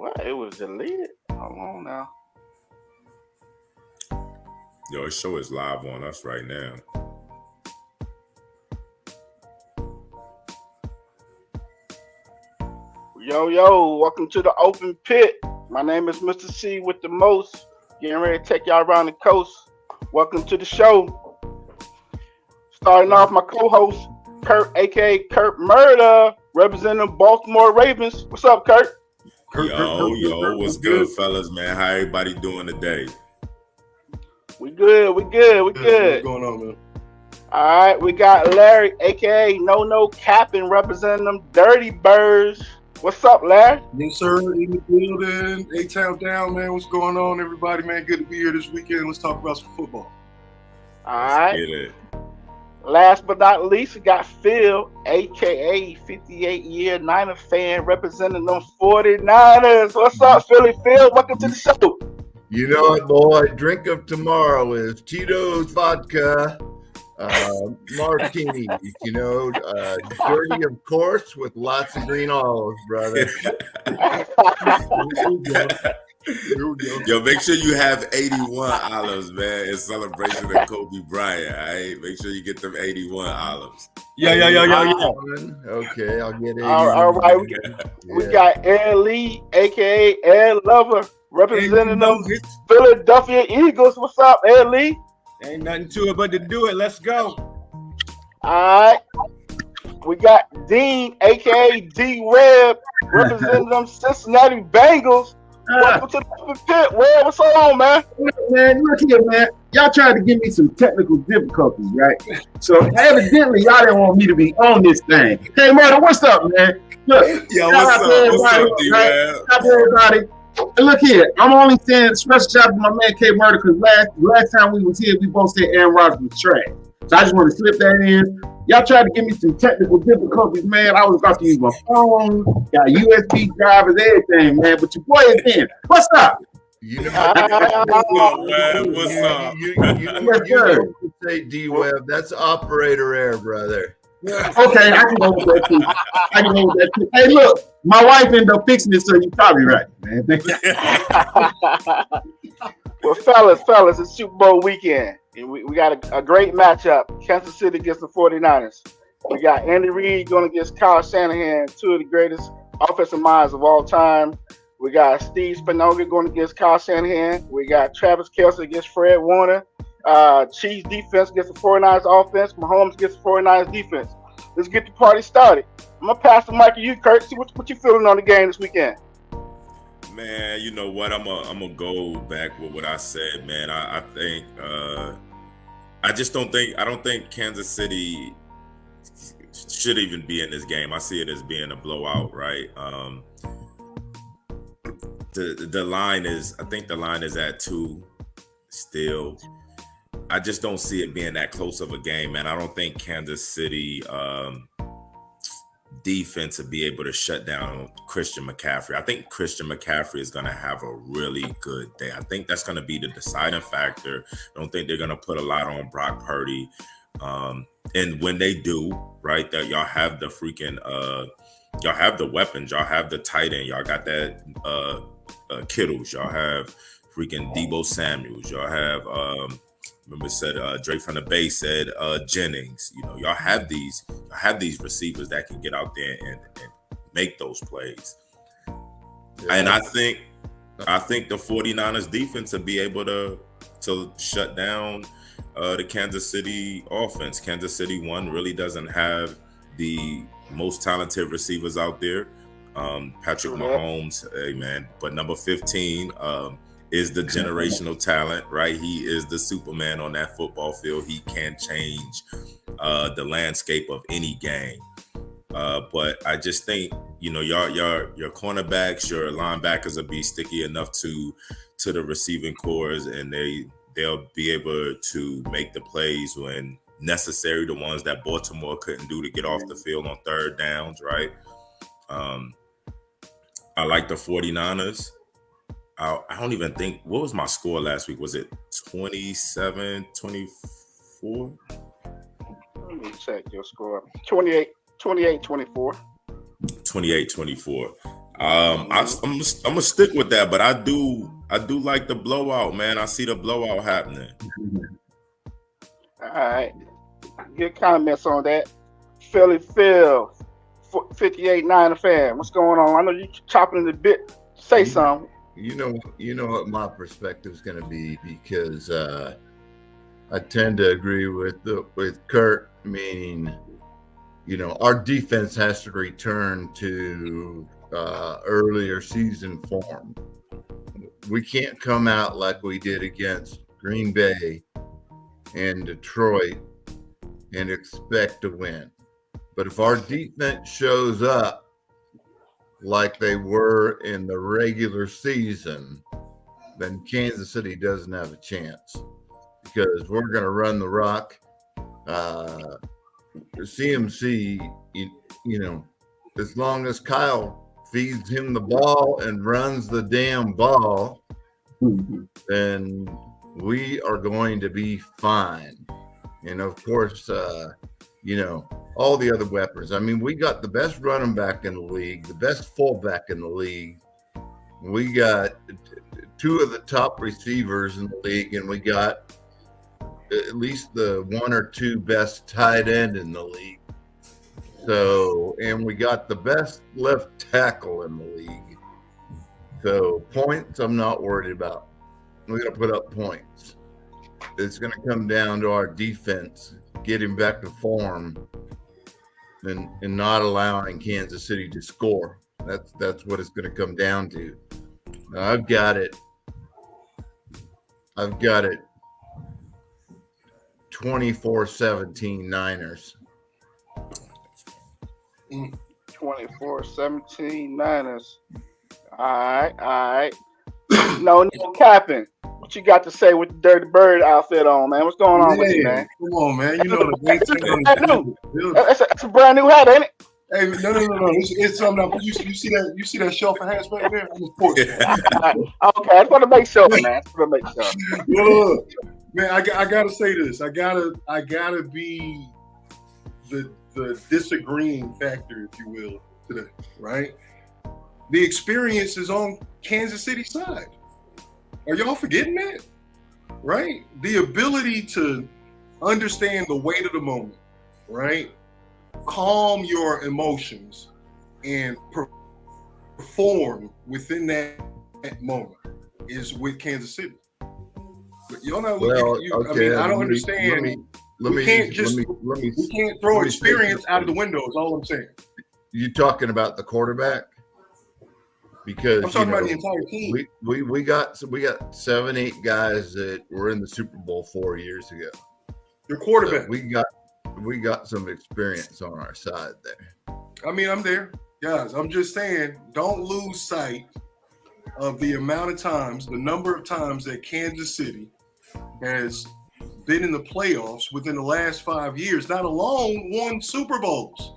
What? It was deleted? Hold on now. Yo, it show is live on us right now. Yo, welcome to the open pit. My name is Mr. C with the most. Getting ready to take y'all around the coast. Welcome to the show. Starting off, my co-host, Kurt, aka Kurt Murder, representing Baltimore Ravens. What's up, Kurt? Yo, what's good, fellas, man? How everybody doing today? We good. What's going on, man? All right, we got Larry, aka No Capping, representing them Dirty Birds. What's up, Larry? Yes, sir. In the building, A-Town down, man. What's going on, everybody, man? Good to be here this weekend. Let's talk about some football. All right. Get it. Last but not least, we got Phil, aka 58-year Niner fan, representing them 49ers. What's up, Philly Phil? Welcome to the show. You know it, boy. Drink of tomorrow is Tito's vodka, martinis. Dirty, of course, with lots of green olives, brother. Yo, make sure you have 81 olives, man, in celebration of Kobe Bryant. All right, make sure you get them 81 olives. Yeah. Okay, I'll get 81. All right, we got Ed Lee, aka Ed Lover, representing them Philadelphia Eagles. What's up, Ed Lee? Ain't nothing to it but to do it. Let's go. All right. We got Dean, aka D Webb, representing them Cincinnati Bengals. Welcome to the pit. Webb, what's on, man? Man, look here, man. Y'all tried to give me some technical difficulties, right? So evidently, y'all didn't want me to be on this thing. Hey, Murder, what's up, man? Look, Yo, what's up, D-Webb? Shout out to everybody. And look here, I'm only saying special shout out to my man K Murder because last time we was here, we both said Aaron Rodgers was trash. So I just want to slip that in. Y'all tried to give me some technical difficulties, man. I was about to use my phone, got USB drivers, everything, man. But your boy is in. What's up? You know, What's up? You say D-Web. That's operator error, brother. Okay, I can go with that too. Hey, look, my wife ended up fixing it, so you're probably right, man. Well, fellas, it's Super Bowl weekend. And we got a great matchup. Kansas City against the 49ers. We got Andy Reid going against Kyle Shanahan, two of the greatest offensive minds of all time. We got Steve Spagnuolo going against Kyle Shanahan. We got Travis Kelce against Fred Warner. Chiefs defense against the 49ers offense. Mahomes against the 49ers defense. Let's get the party started. I'm going to pass the mic to you, Kurt. See what you feeling on the game this weekend. Man, you know what? I'm gonna go back with what I said, man. I think I don't think Kansas City should even be in this game. I see it as being a blowout, right? The line is, I think the line is at 2 still. I just don't see it being that close of a game, man. I don't think Kansas City defense to be able to shut down Christian McCaffrey. I think Christian McCaffrey is going to have a really good day. I think that's going to be the deciding factor. I don't think they're going to put a lot on Brock Purdy. And when they do, right, that y'all have the freaking y'all have the weapons, y'all have the tight end, y'all got that Kittles, y'all have freaking Debo Samuels, y'all have remember said Drake from the Bay said Jennings. You know, y'all have these receivers that can get out there and make those plays. Yeah. And I think the 49ers defense will be able to shut down the Kansas City offense. Kansas City really doesn't have the most talented receivers out there. Patrick Mahomes, hey man, but number 15 is the generational talent, right? He is the Superman on that football field. He can change the landscape of any game. But I just think, you know, your cornerbacks, your linebackers will be sticky enough to the receiving cores, and they'll be able to make the plays when necessary, the ones that Baltimore couldn't do to get off the field on third downs, right? I like the 49ers. I don't even think, what was my score last week? Was it 27-24? Let me check your score. 28-24. 28-24. I'm gonna stick with that, but I do like the blowout, man. I see the blowout happening. All right. Good comments on that. Philly Phil, 58 Niner fan. What's going on? I know you chopping it a bit. Say something. You know what my perspective is going to be, because I tend to agree with Kurt, meaning, our defense has to return to earlier season form. We can't come out like we did against Green Bay and Detroit and expect to win. But if our defense shows up like they were in the regular season, then Kansas City doesn't have a chance, because we're going to run the rock. CMC, as long as Kyle feeds him the ball and runs the damn ball, then we are going to be fine. And of course, all the other weapons. I mean, we got the best running back in the league, the best fullback in the league. We got two of the top receivers in the league, and we got at least the one or two best tight end in the league. So, and we got the best left tackle in the league. So points, I'm not worried about. We're going to put up points. It's going to come down to our defense getting back to form and not allowing Kansas City to score. That's what it's going to come down to. Now, I've got it 24-17 Niners. 24-17 Niners. All right. No capping. What you got to say with the Dirty Bird outfit on, man? What's going on with you, man? Come on, man. You know the That's a brand new hat, ain't it? Hey, no. It's something else. You see that shelf of hats right there? Okay, I just want to make sure, man. Look, man, I gotta say this. I gotta be the disagreeing factor, if you will, today, right? The experience is on Kansas City side. Are y'all forgetting that? Right? The ability to understand the weight of the moment, right? Calm your emotions and perform within that moment is with Kansas City. But y'all not looking at you. Okay, I mean, I don't understand. We can't throw experience out of the window, is all I'm saying. You talking about the quarterback? Because I'm talking about the entire team. We got 7-8 guys that were in the Super Bowl 4 years ago. Your quarterback. So we got some experience on our side there. I mean, I'm there. Guys, I'm just saying, don't lose sight of the amount of times, the number of times that Kansas City has been in the playoffs within the last 5 years, not alone won Super Bowls.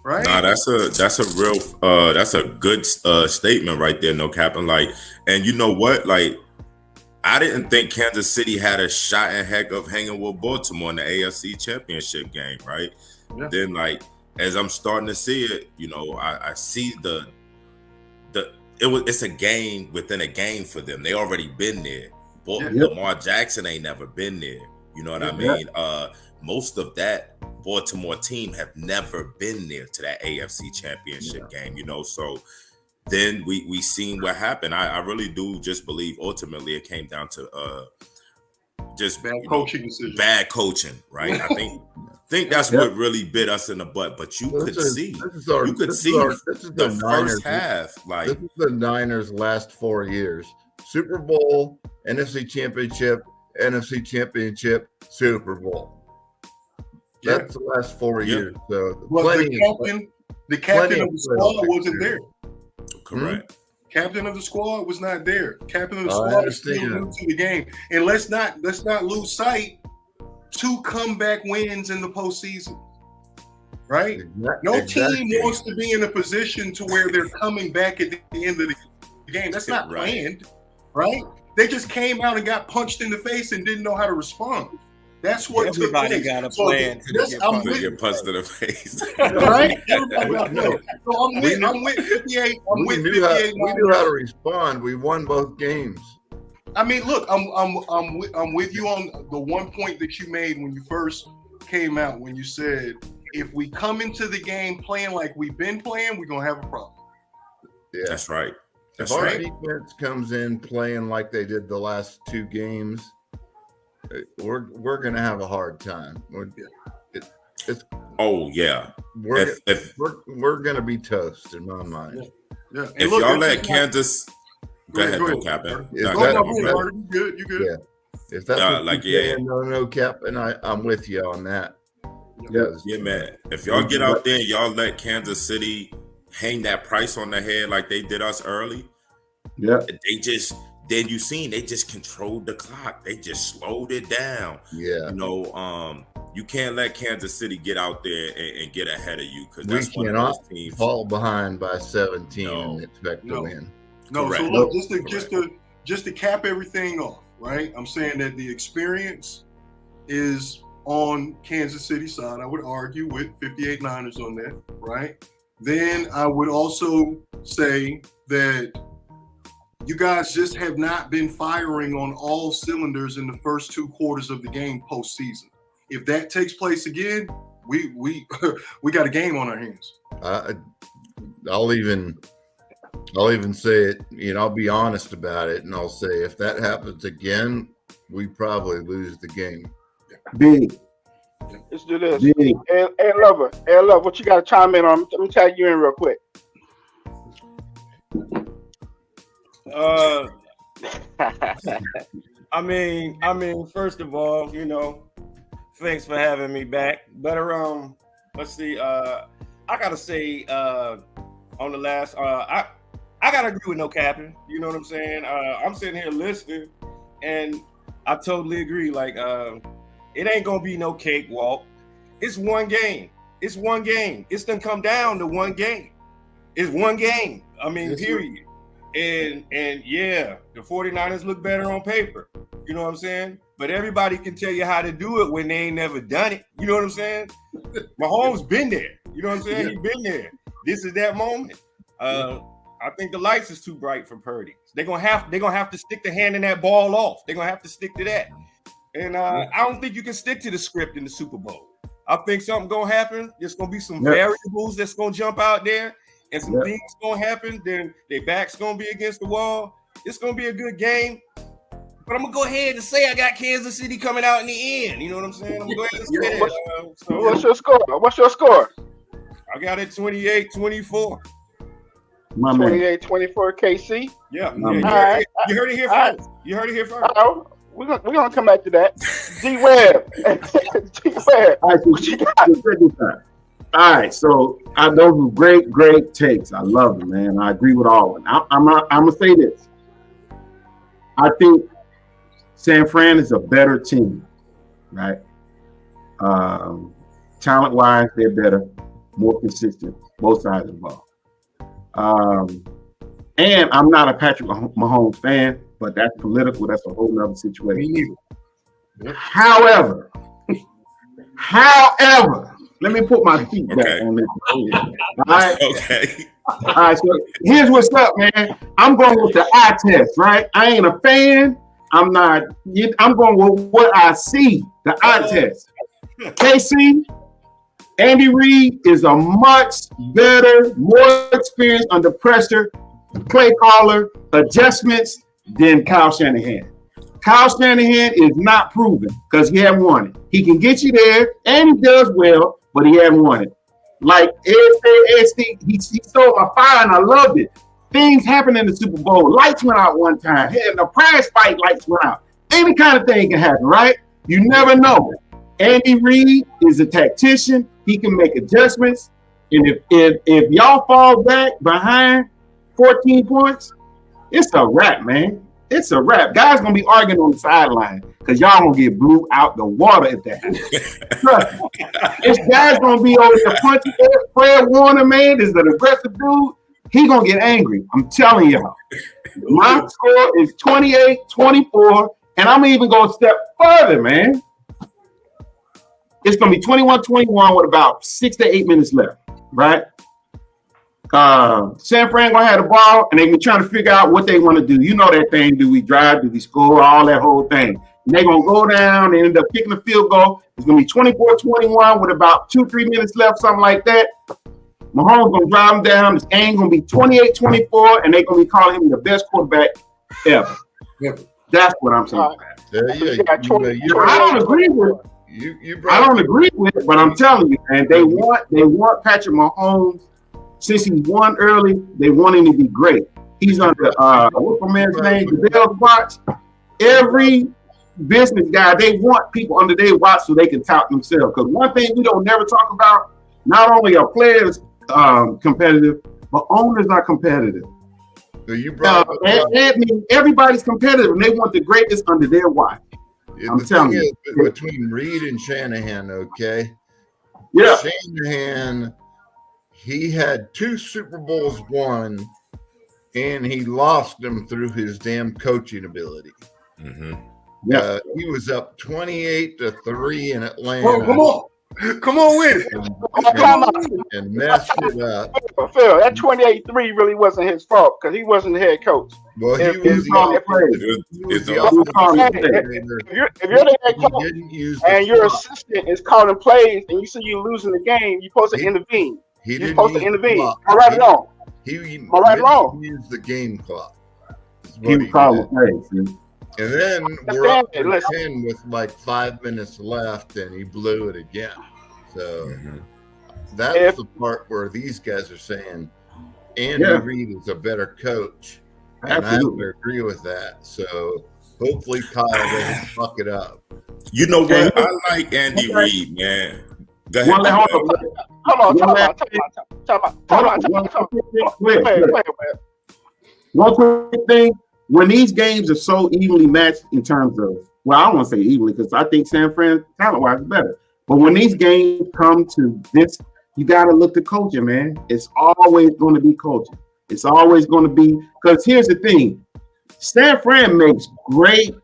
Right? Nah, that's a real that's a good statement right there, no capping. Like, and you know what? Like, I didn't think Kansas City had a shot in heck of hanging with Baltimore in the AFC Championship game, right? Yeah. Then, like, as I'm starting to see it, I see it's a game within a game for them. They already been there. Lamar Jackson ain't never been there. You know what I mean? Most of that Baltimore team have never been there to that AFC Championship game, so then we seen what happened. I really do just believe ultimately it came down to just bad coaching decisions. Bad coaching, right? I think that's what really bit us in the butt. But you could see the first half. Like, this is the Niners' last 4 years: Super Bowl, NFC Championship, NFC Championship, Super Bowl. That's the last 4 years. So the captain of the squad wasn't there. Correct. Captain of the squad was not there. Captain of the squad is still new to the game. And let's not lose sight. 2 comeback wins in the postseason. Right? No team wants to be in a position to where they're coming back at the end of the game. That's not planned, right? They just came out and got punched in the face and didn't know how to respond. That's what took Everybody place. got a So plan to yes, get I'm punched. To with get punched in the face. right. Everybody got a plan. So I'm with 58. I'm We with knew, 58. we knew how to respond. We won both games. I mean, look, I'm with you on the one point that you made when you first came out, when you said if we come into the game playing like we've been playing, we're gonna have a problem. Yeah. That's right. That's If our right. defense comes in playing like they did the last two games, we're gonna have a hard time. Oh yeah. We're gonna be toast in my mind. Yeah. And If look, y'all it's let just Kansas, go ahead, go no ahead. capping. Is No, that- no, Go ahead, Marty. You good? You good? Yeah. If that's Yeah, what like, you're yeah. saying, no cap, and I'm with you on that. Yeah. Yeah, man. If y'all get out there and y'all let Kansas City hang that price on the head like they did us early, Yeah. then you seen they just controlled the clock. They just slowed it down. Yeah. You know, you can't let Kansas City get out there and get ahead of you because We that's one of cannot those teams. fall behind by 17 No. and expect to No. win. No, Correct. so look, just to cap everything off, right? I'm saying that the experience is on Kansas City side. I would argue with 58 Niners on that, right? Then I would also say that you guys just have not been firing on all cylinders in the first two quarters of the game postseason. If that takes place again, we we got a game on our hands. I'll even say it. I'll be honest about it, and I'll say if that happens again, we probably lose the game. Big. Let's do this. Big. Hey, Lover, what you got to chime in on? Let me tag you in real quick. I mean, first of all, thanks for having me back. But let's see. I gotta say, on the last, I gotta agree with no capping. You know what I'm saying? I'm sitting here listening, and I totally agree. Like, it ain't gonna be no cakewalk. It's one game. It's one game. It's gonna come down to one game. It's one game. I mean, Yes, period. And yeah, the 49ers look better on paper. You know what I'm saying? But everybody can tell you how to do it when they ain't never done it. You know what I'm saying? Mahomes been there. You know what I'm saying? Yeah. He been there. This is that moment. I think the lights is too bright for Purdy. They're gonna have to stick the hand in that ball off. They're gonna have to stick to that. And I don't think you can stick to the script in the Super Bowl. I think something gonna happen. There's gonna be some variables that's gonna jump out there, and some things gonna happen. Then their back's gonna be against the wall. It's gonna be a good game. But I'm gonna go ahead and say I got Kansas City coming out in the end. You know what I'm saying? I'm gonna go ahead and say that. What's your score? What's your score? I got it 28-24. My man. 28-24 KC. Yeah. My You man. heard it here All first. You heard it here first. We're gonna come back to that. D-Web. D-Web. All right, What you got? All right, so those were great takes. I love them, man. I agree with all of them. I'm gonna say this. I think San Fran is a better team, right? Talent-wise, they're better, more consistent, both sides of the ball. And I'm not a Patrick Mahomes fan, but that's political. That's a whole nother situation. Me neither. However, let me put my feet back on this. All right. Okay. All right. So here's what's up, man. I'm going with the eye test, right? I ain't a fan. I'm not. I'm going with what I see. The eye test. KC, Andy Reid is a much better, more experienced under pressure, play caller, adjustments than Kyle Shanahan. Kyle Shanahan is not proven because he hasn't won it. He can get you there, and he does well, but he hasn't won it. Like he stole my fire, and I loved it. Things happen in the Super Bowl. Lights went out one time. In the prize fight, lights went out. Any kind of thing can happen, right? You never know. Andy Reid is a tactician. He can make adjustments. And if y'all fall back behind 14 points, it's a wrap, man. It's a wrap. Guys gonna be arguing on the sideline because y'all gonna get blew out the water if that happens. This guy's gonna be over there punching. Fred Warner, man, is an aggressive dude. He gonna get angry. I'm telling y'all. My score is 28-24, and I'm even gonna step further, man. It's going to be 21-21 with about 6 to 8 minutes left, right? San Fran going to have the ball, and they be trying to figure out what they want to do. You know that thing. Do we drive? Do we score? All that whole thing. And they're going to go down and end up kicking the field goal. It's going to be 24-21 with about 2-3 minutes left, something like that. Mahomes going to drive them down. This game going to be 28-24, and they're going to be calling him the best quarterback ever. That's what I'm saying. I don't agree with it. I don't agree with it, but I'm telling you, man, they want Patrick Mahomes. Since he won early, they want him to be great. He's under what's my man's name? Goodell's watch. Every business guy, they want people under their watch so they can tout themselves. Because one thing we don't never talk about, not only are players competitive, but owners are competitive. So you brought everybody's competitive, and they want the greatest under their watch. I'm telling you, between Reed and Shanahan, okay? Yeah. Shanahan, he had 2 Super Bowls won, and he lost them through his damn coaching ability. Mm-hmm. Yeah, he was up 28-3 in Atlanta. Oh, come on with it. And messed it up. Phil, that 28-3 really wasn't his fault because he wasn't the head coach. Well, If you're the head coach and your assistant is calling plays and you see you losing the game, you're supposed to intervene. You're supposed to intervene. Am I right or wrong? Am I right or wrong? He used the game clock. He was calling plays. And then we're up to 10 with like 5 minutes left, and he blew it again. So that's the part where these guys are saying Andy Reid is a better coach. And I have to agree with that. So hopefully Kyle doesn't fuck it up. You know what? I like Andy Reid, man. Go ahead. One quick thing. When these games are so evenly matched in terms of, well, I don't want to say evenly because I think San Fran talent-wise is better. But when these games come to this, you got to look to coaching, man. It's always going to be coaching. It's always going to be, because here's the thing. San Fran makes great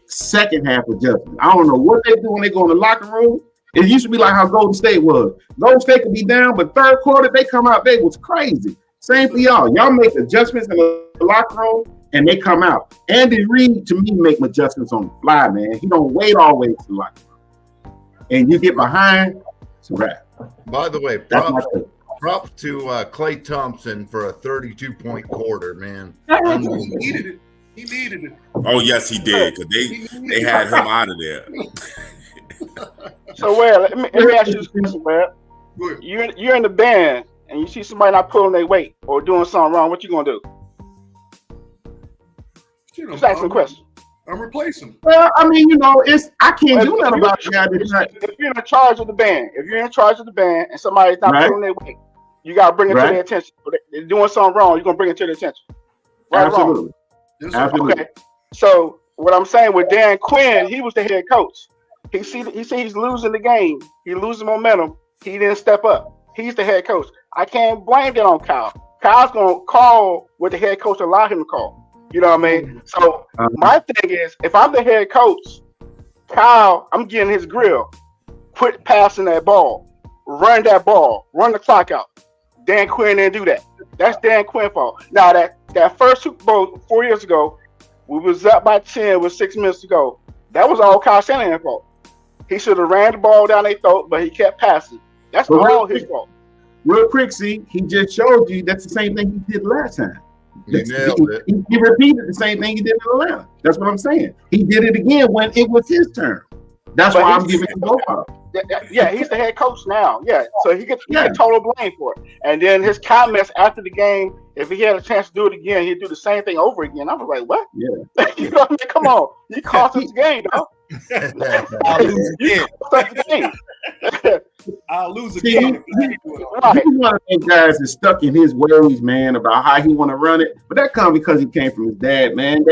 second half adjustments. I don't know what they do when they go in the locker room. It used to be like how Golden State was. Golden State could be down, but third quarter, they come out, they was crazy. Same for y'all. Y'all make adjustments in the locker room, and they come out. Andy Reid, to me, make adjustments on the fly, man. He don't wait all the way to the locker room. And you get behind, it's a wrap. By the way, props to Klay Thompson for a 32-point quarter, man. He needed it. He needed it. Oh, yes, he did, because they had him out of there. So, let me ask you this question, Webb. You're in the band, and you see somebody not pulling their weight or doing something wrong, what you going to do? Just ask a question. I'm replacing him. Well, I mean, I can't do nothing about the guy that's if you're in charge of the band, and somebody's not pulling their weight, you got to bring it to their attention. They're doing something wrong, you're going to bring it to their attention. Right. Absolutely. Absolutely. Okay. So what I'm saying with Dan Quinn, he was the head coach. He see he's losing the game. He losing momentum. He didn't step up. He's the head coach. I can't blame that on Kyle. Kyle's going to call what the head coach allowed him to call. You know what I mean? So my thing is, if I'm the head coach, Kyle, I'm getting his grill. Quit passing that ball. Run that ball. Run the clock out. Dan Quinn didn't do that. That's Dan Quinn's fault. Now, that first Super Bowl 4 years ago, we was up by 10 with 6 minutes to go. That was all Kyle Shanahan's fault. He should have ran the ball down their throat, but he kept passing. That's all his fault. Real quick, see, he just showed you that's the same thing he did last time. He nailed it. He repeated the same thing he did in Atlanta. That's what I'm saying. He did it again when it was his turn. That's why I'm giving him both up. Yeah, he's the head coach now. Yeah, so he gets total blame for it. And then his comments after the game, if he had a chance to do it again, he'd do the same thing over again. I was like, what? Yeah. You know what I mean? Come on. You cost us the game, dog. I'll lose again. I'll lose again. He's one of those guys that's stuck in his ways, man, about how he want to run it. But that comes because he came from his dad, man.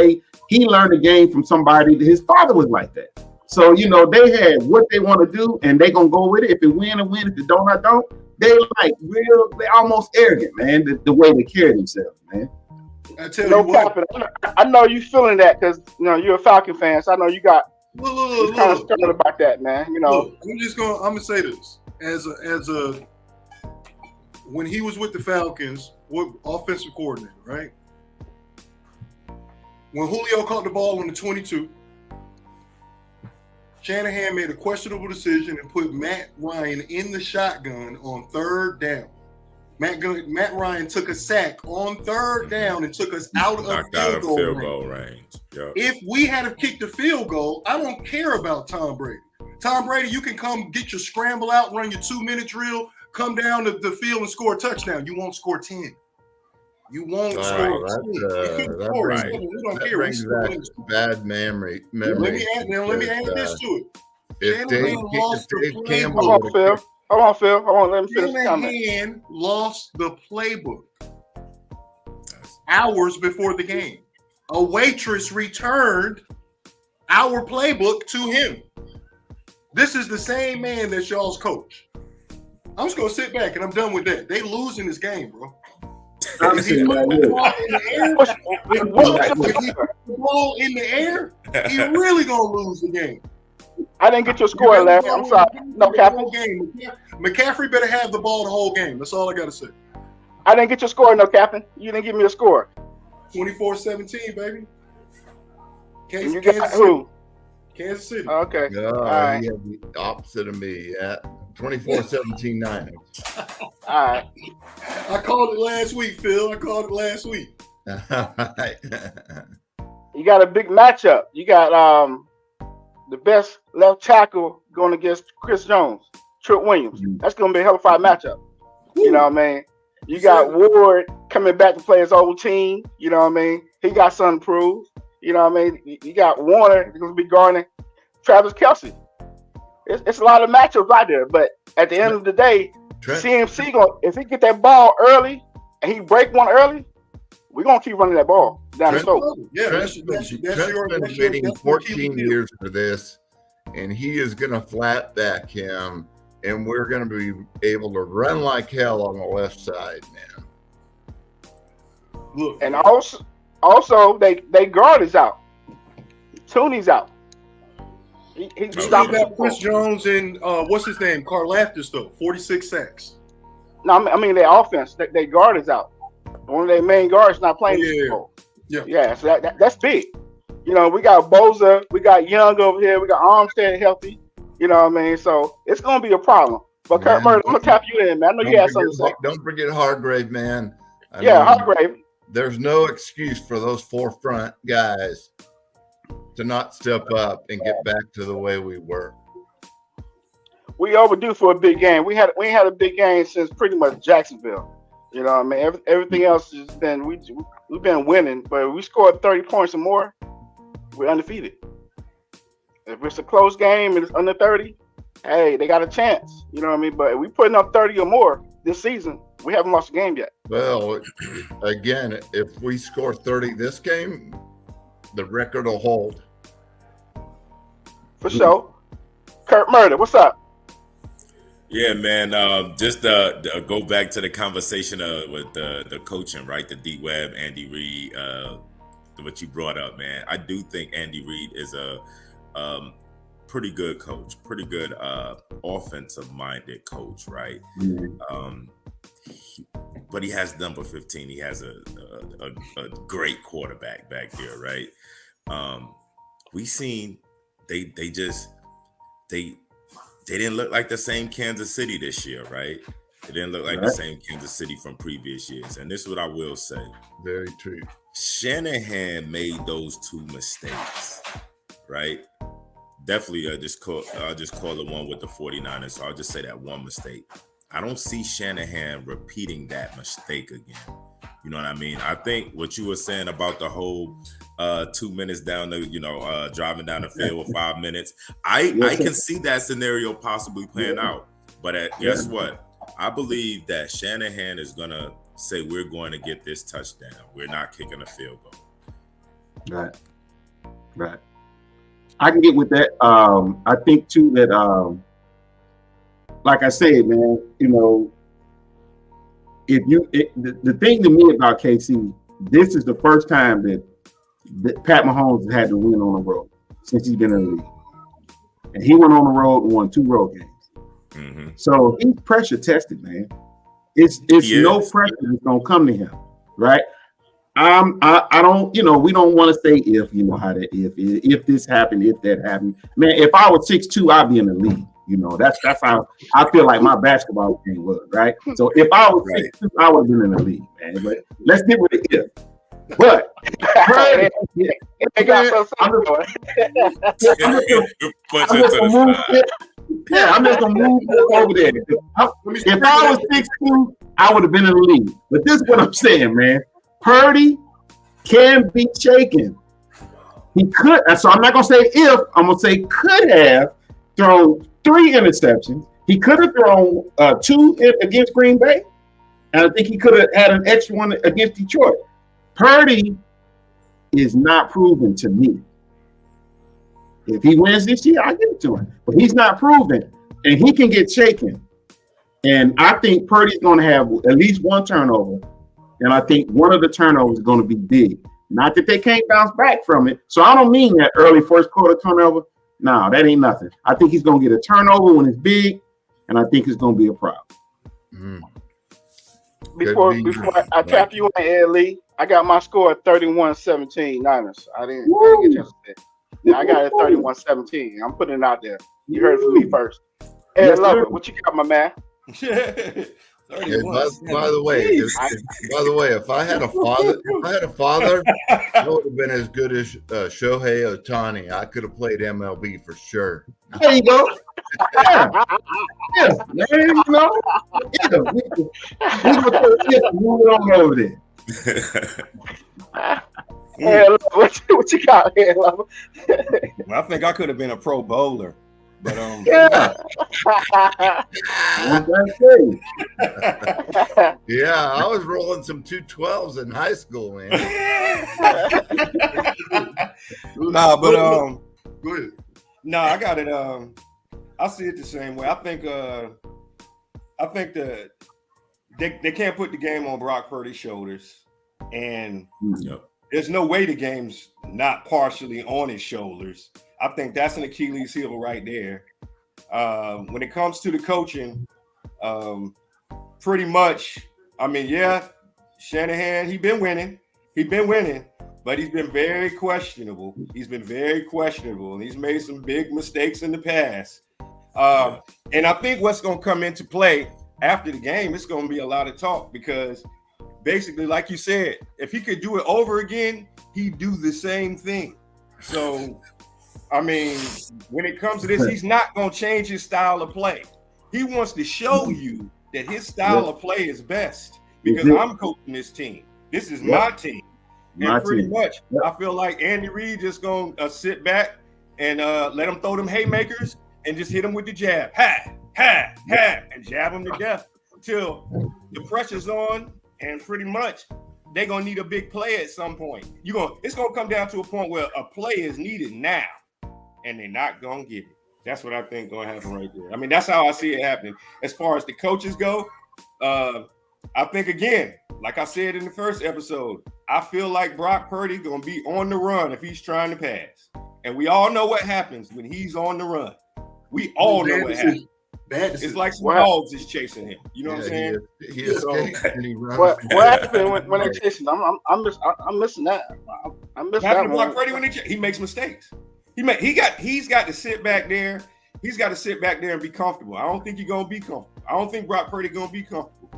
He learned the game from somebody. His father was like that. So, they had what they want to do, and they going to go with it. If it win, it win. If it don't, I don't. They almost arrogant, man, the way they carry themselves, man. I tell you what. I know you feeling that because, you're a Falcon fan, so I know you got He's kind of scared about that, man. You know, Look, I'm gonna say this as a when he was with the Falcons, what offensive coordinator, right? When Julio caught the ball on the 22, Shanahan made a questionable decision and put Matt Ryan in the shotgun on third down. Matt Ryan took a sack on third down and took us out of field goal range. Yep. If we had have kicked a field goal, I don't care about Tom Brady. Tom Brady, you can come get your scramble out, run your 2-minute drill, come down to the field and score a touchdown. You won't score 10. You won't score 10. That brings back bad memory. Let me add this to it. If Dave Campbell, hold on, Phil. Let me finish the comment. Shanahan lost the playbook hours before the game. A waitress returned our playbook to him. This is the same man that's y'all's coach. I'm just gonna sit back and I'm done with that. They losing this game, bro. If he put the ball in the air, he really gonna lose the game. I didn't get your score, Larry. I'm sorry. No, Captain. McCaffrey better have the ball the whole game. That's all I gotta say. I didn't get your score, no, Captain. You didn't give me a score. 24-17, baby. You got who? Kansas City. Okay. All right. He had the opposite of me. 24-17 Niners. All right. I called it last week, Phil. I called it last week. You got a big matchup. You got the best left tackle going against Chris Jones, Trent Williams. That's going to be a hell of a fight matchup. You know what I mean? You got Ward coming back to play his old team. You know what I mean? He got something to prove. You know what I mean? You got Warner going to be guarding Travis Kelce. It's a lot of matchups out there, but at the end of the day, CMC if he get that ball early and he break one early, we're gonna keep running that ball down the slope. Yeah, Trent's been waiting 14 years for this, and he is gonna flat back him, and we're gonna be able to run like hell on the left side, man. Look, and also they guard is out. Tooney's out. He stopped that Chris Jones and what's his name? Karlaftis though, 46 sacks. No, I mean their offense. Their guard is out. One of their main guards not playing this Super Bowl. Yeah. So that's big. You know, we got Boza, we got Young over here, we got Armstead healthy. You know what I mean? So it's gonna be a problem. But Kurt Murray, I'm gonna tap you in, man. I know you had something to say. Don't forget Hargrave, man. I mean, Hargrave. There's no excuse for those forefront guys to not step up and get back to the way we were. We overdue for a big game. We ain't had a big game since pretty much Jacksonville. You know what I mean? Everything else has been we've been winning, but we scored 30 points or more, we're undefeated. If it's a close game and it's under 30, hey, they got a chance. You know what I mean? But if we putting up 30 or more this season, we haven't lost a game yet. Well, again, if we score 30 this game, the record will hold. For sure. Kurt Murder, what's up? Yeah, man. Just go back to the conversation with the coaching, right? The D-Web, Andy Reid, what you brought up, man. I do think Andy Reid is a pretty good coach, pretty good offensive-minded coach, right? Mm-hmm. But he has number 15. He has a great quarterback back there, right? We seen they didn't look like the same Kansas City this year, right? They didn't look like the same Kansas City from previous years. And this is what I will say. Very true. Shanahan made those two mistakes, right? Definitely, I'll just call the one with the 49ers. So I'll just say that one mistake. I don't see Shanahan repeating that mistake again. You know what I mean? I think what you were saying about the whole 2 minutes down the, driving down the field with 5 minutes. I can see that scenario possibly playing out. But guess what? I believe that Shanahan is going to say, we're going to get this touchdown. We're not kicking a field goal. Right. I can get with that. I think, too, that, like I said, man, the thing to me about KC, this is the first time that Pat Mahomes has had to win on the road since he's been in the league. and he went on the road and won 2 road games. Mm-hmm. So he's pressure tested, man. It's no pressure that's gonna come to him, right? I don't, we don't want to say if, how that if this happened, if that happened. Man, if I was 6'2", I'd be in the league. That's how I feel like my basketball game was, right? So if I was 6'2", I would have been in the league, man. But let's get with the if. But I'm just gonna move over there. If I was 6'2", I would have been in the league. But this is what I'm saying, man. Purdy can be shaken. He could, so I'm not gonna say if, I'm gonna say could have thrown 3 interceptions. He could have thrown 2 against Green Bay, and I think he could have had an extra one against Detroit. Purdy is not proven to me. If he wins this year, I give it to him. But he's not proven, and he can get shaken. And I think Purdy's going to have at least 1 turnover, and I think one of the turnovers is going to be big. Not that they can't bounce back from it. So I don't mean that early first quarter turnover. No, that ain't nothing. I think he's going to get a turnover when it's big, and I think it's going to be a problem. Mm. Before I tap you on Ed Lee, I got my score at 31-17 Niners. I didn't get a chance to say it. Yeah, I got it 31-17. I'm putting it out there. You heard it from me first. Ed Lover, what you got, my man? By the way, if I had a father, I would have been as good as Shohei Ohtani. I could have played MLB for sure. There you go. Yeah, man, we move it on over there. What you got here, Lover? I think I could have been a Pro Bowler. But yeah, yeah, I was rolling some 212s in high school, man. Nah, but go ahead. No, I got it. I see it the same way. I think that they can't put the game on Brock Purdy's shoulders, and there's no way the game's not partially on his shoulders. I think that's an Achilles heel right there. When it comes to the coaching, pretty much, I mean, yeah, Shanahan, he's been winning, but he's been very questionable. And he's made some big mistakes in the past. And I think what's going to come into play after the game, it's going to be a lot of talk because basically, like you said, if he could do it over again, he'd do the same thing. So, I mean, when it comes to this, he's not going to change his style of play. He wants to show you that his style of play is best because I'm coaching this team. This is my team. And pretty much, I feel like Andy Reid just going to sit back and let him throw them haymakers and just hit him with the jab. And jab him to death until the pressure's on and pretty much they're going to need a big play at some point. It's going to come down to a point where a play is needed now. And they're not going to get it. That's what I think going to happen right there. I mean, that's how I see it happening. As far as the coaches go, I think, again, like I said in the first episode, I feel like Brock Purdy going to be on the run if he's trying to pass. And we all know what happens when he's on the run. We all know what happens. It's like some dogs is chasing him. You know what I'm saying? He escapes and he runs. What happened when they chasing him? I'm missing that. I'm missing that. Brock Purdy when he makes mistakes. He's got to sit back there. He's got to sit back there and be comfortable. I don't think he's gonna be comfortable. I don't think Brock Purdy gonna be comfortable.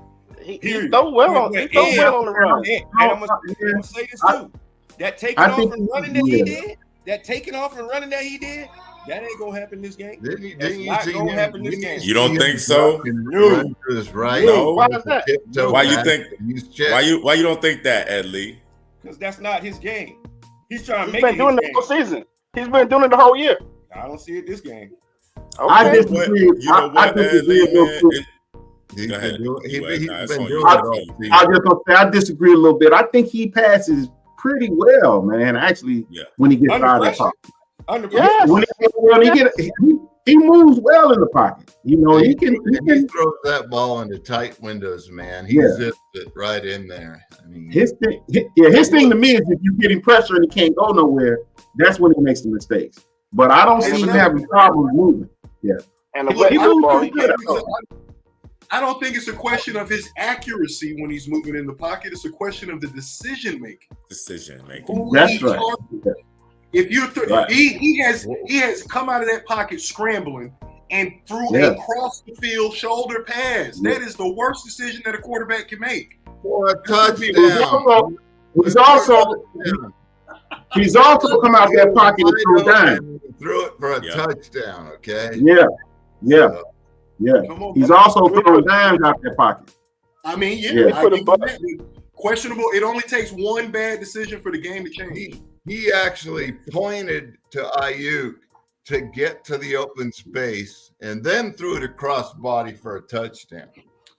He throw well on the run. And I'm gonna say this too. That taking off and running that he did, that ain't gonna happen this game. That's not gonna happen this game. You don't think so? No. No. Why is that? Why you think? Why you don't think that, Ed Lee? Because that's not his game. He's trying to He's make been doing it the whole season. He's been doing it the whole year. I don't see it this game. Okay. I disagree. You know what, Ed Lee, man? He's Go ahead. been doing it You. all season. I just gonna say I disagree a little bit. I think he passes pretty well, man. Actually, when he gets out of the pocket. Under pressure. He moves well in the pocket. You know, he can throws that ball into tight windows, man. He zips it right in there. I mean, his thing to me is if you're getting pressure and he can't go nowhere, that's when he makes the mistakes. but I don't see him having problems moving. Yeah, And the Look, wet football, he can't. I don't think it's a question of his accuracy when he's moving in the pocket. It's a question of the decision making. That's right. If you Right. he has come out of that pocket scrambling and threw a cross the field shoulder pass. That is the worst decision that a quarterback can make. For a touchdown. He's also come out that pocket and threw down. Threw it for a touchdown, okay? Yeah. Come on, He's also throwing dimes out that pocket. I mean, Yeah. I give him that. Questionable. It only takes one bad decision for the game to change. He actually pointed to Ayuk to get to the open space and then threw it across body for a touchdown.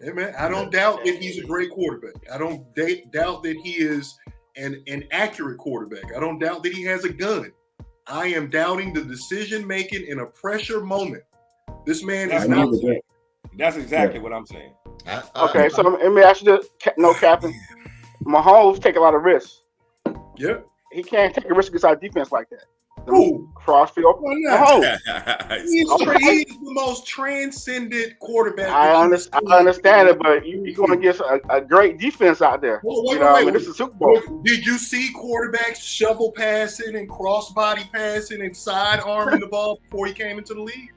Hey man, I don't doubt that he's a great quarterback. I don't doubt that he is an accurate quarterback. I don't doubt that he has a gun. I am doubting the decision making in a pressure moment. This man is not. That's exactly what I'm saying. Okay, so let me ask you this. No, Captain. Mahomes take a lot of risks. Yep. He can't take a risk against our defense like that. Who? Crossfield. Why not? Mahomes. He's the most transcendent quarterback. I understand it, but you're going to get a great defense out there. Wait, this is Super Bowl. Did you see quarterbacks shovel passing and crossbody passing and side arming the ball before he came into the league?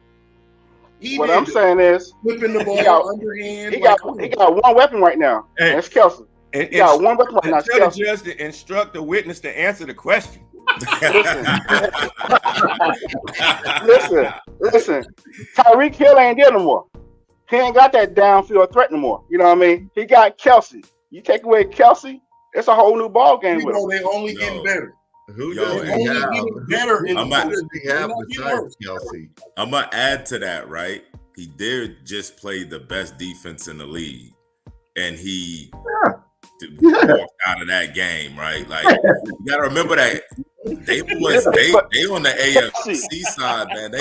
I'm saying is, flipping the ball underhand. He got one weapon right now. And it's Kelsey. He got one weapon right now. Tell the judge to instruct the witness to answer the question. Listen. Tyreek Hill ain't there no more. He ain't got that downfield threat no more. You know what I mean? He got Kelsey. You take away Kelsey, it's a whole new ball game with him. They only getting better. Who does he have? Besides Kelsey? I'm gonna add to that, right? He did just play the best defense in the league, and he walked out of that game, right? Like you gotta remember that they on the AFC side, man.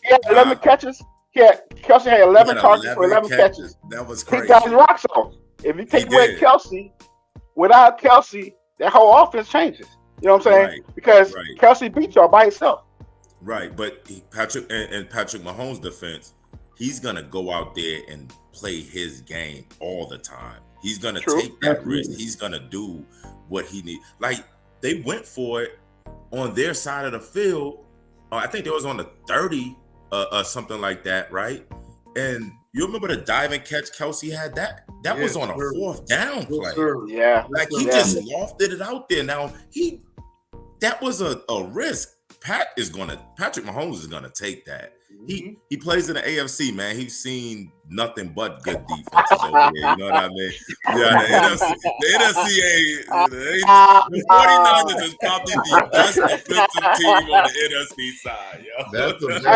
He had 11 catches. Kelsey had 11 targets for 11 catches. That was crazy. He got his rocks off. If you take away Kelsey, without Kelsey, that whole offense changes. You know what I'm saying? Right. Because Kelsey beat y'all by himself. Right, but Patrick Mahomes' defense, he's gonna go out there and play his game all the time. He's gonna take that risk. He's gonna do what he needs. Like they went for it on their side of the field. I think they was on the 30, something like that, right? And you remember the diving catch Kelsey had? That was on a fourth down play. Yeah, like he just lofted it out there. Now that was a risk. Patrick Mahomes is gonna take that. He plays in the AFC, man. He's seen nothing but good defenses over here. You know what I mean? Yeah, the 49ers is probably the best defensive team on the NFC side, yo.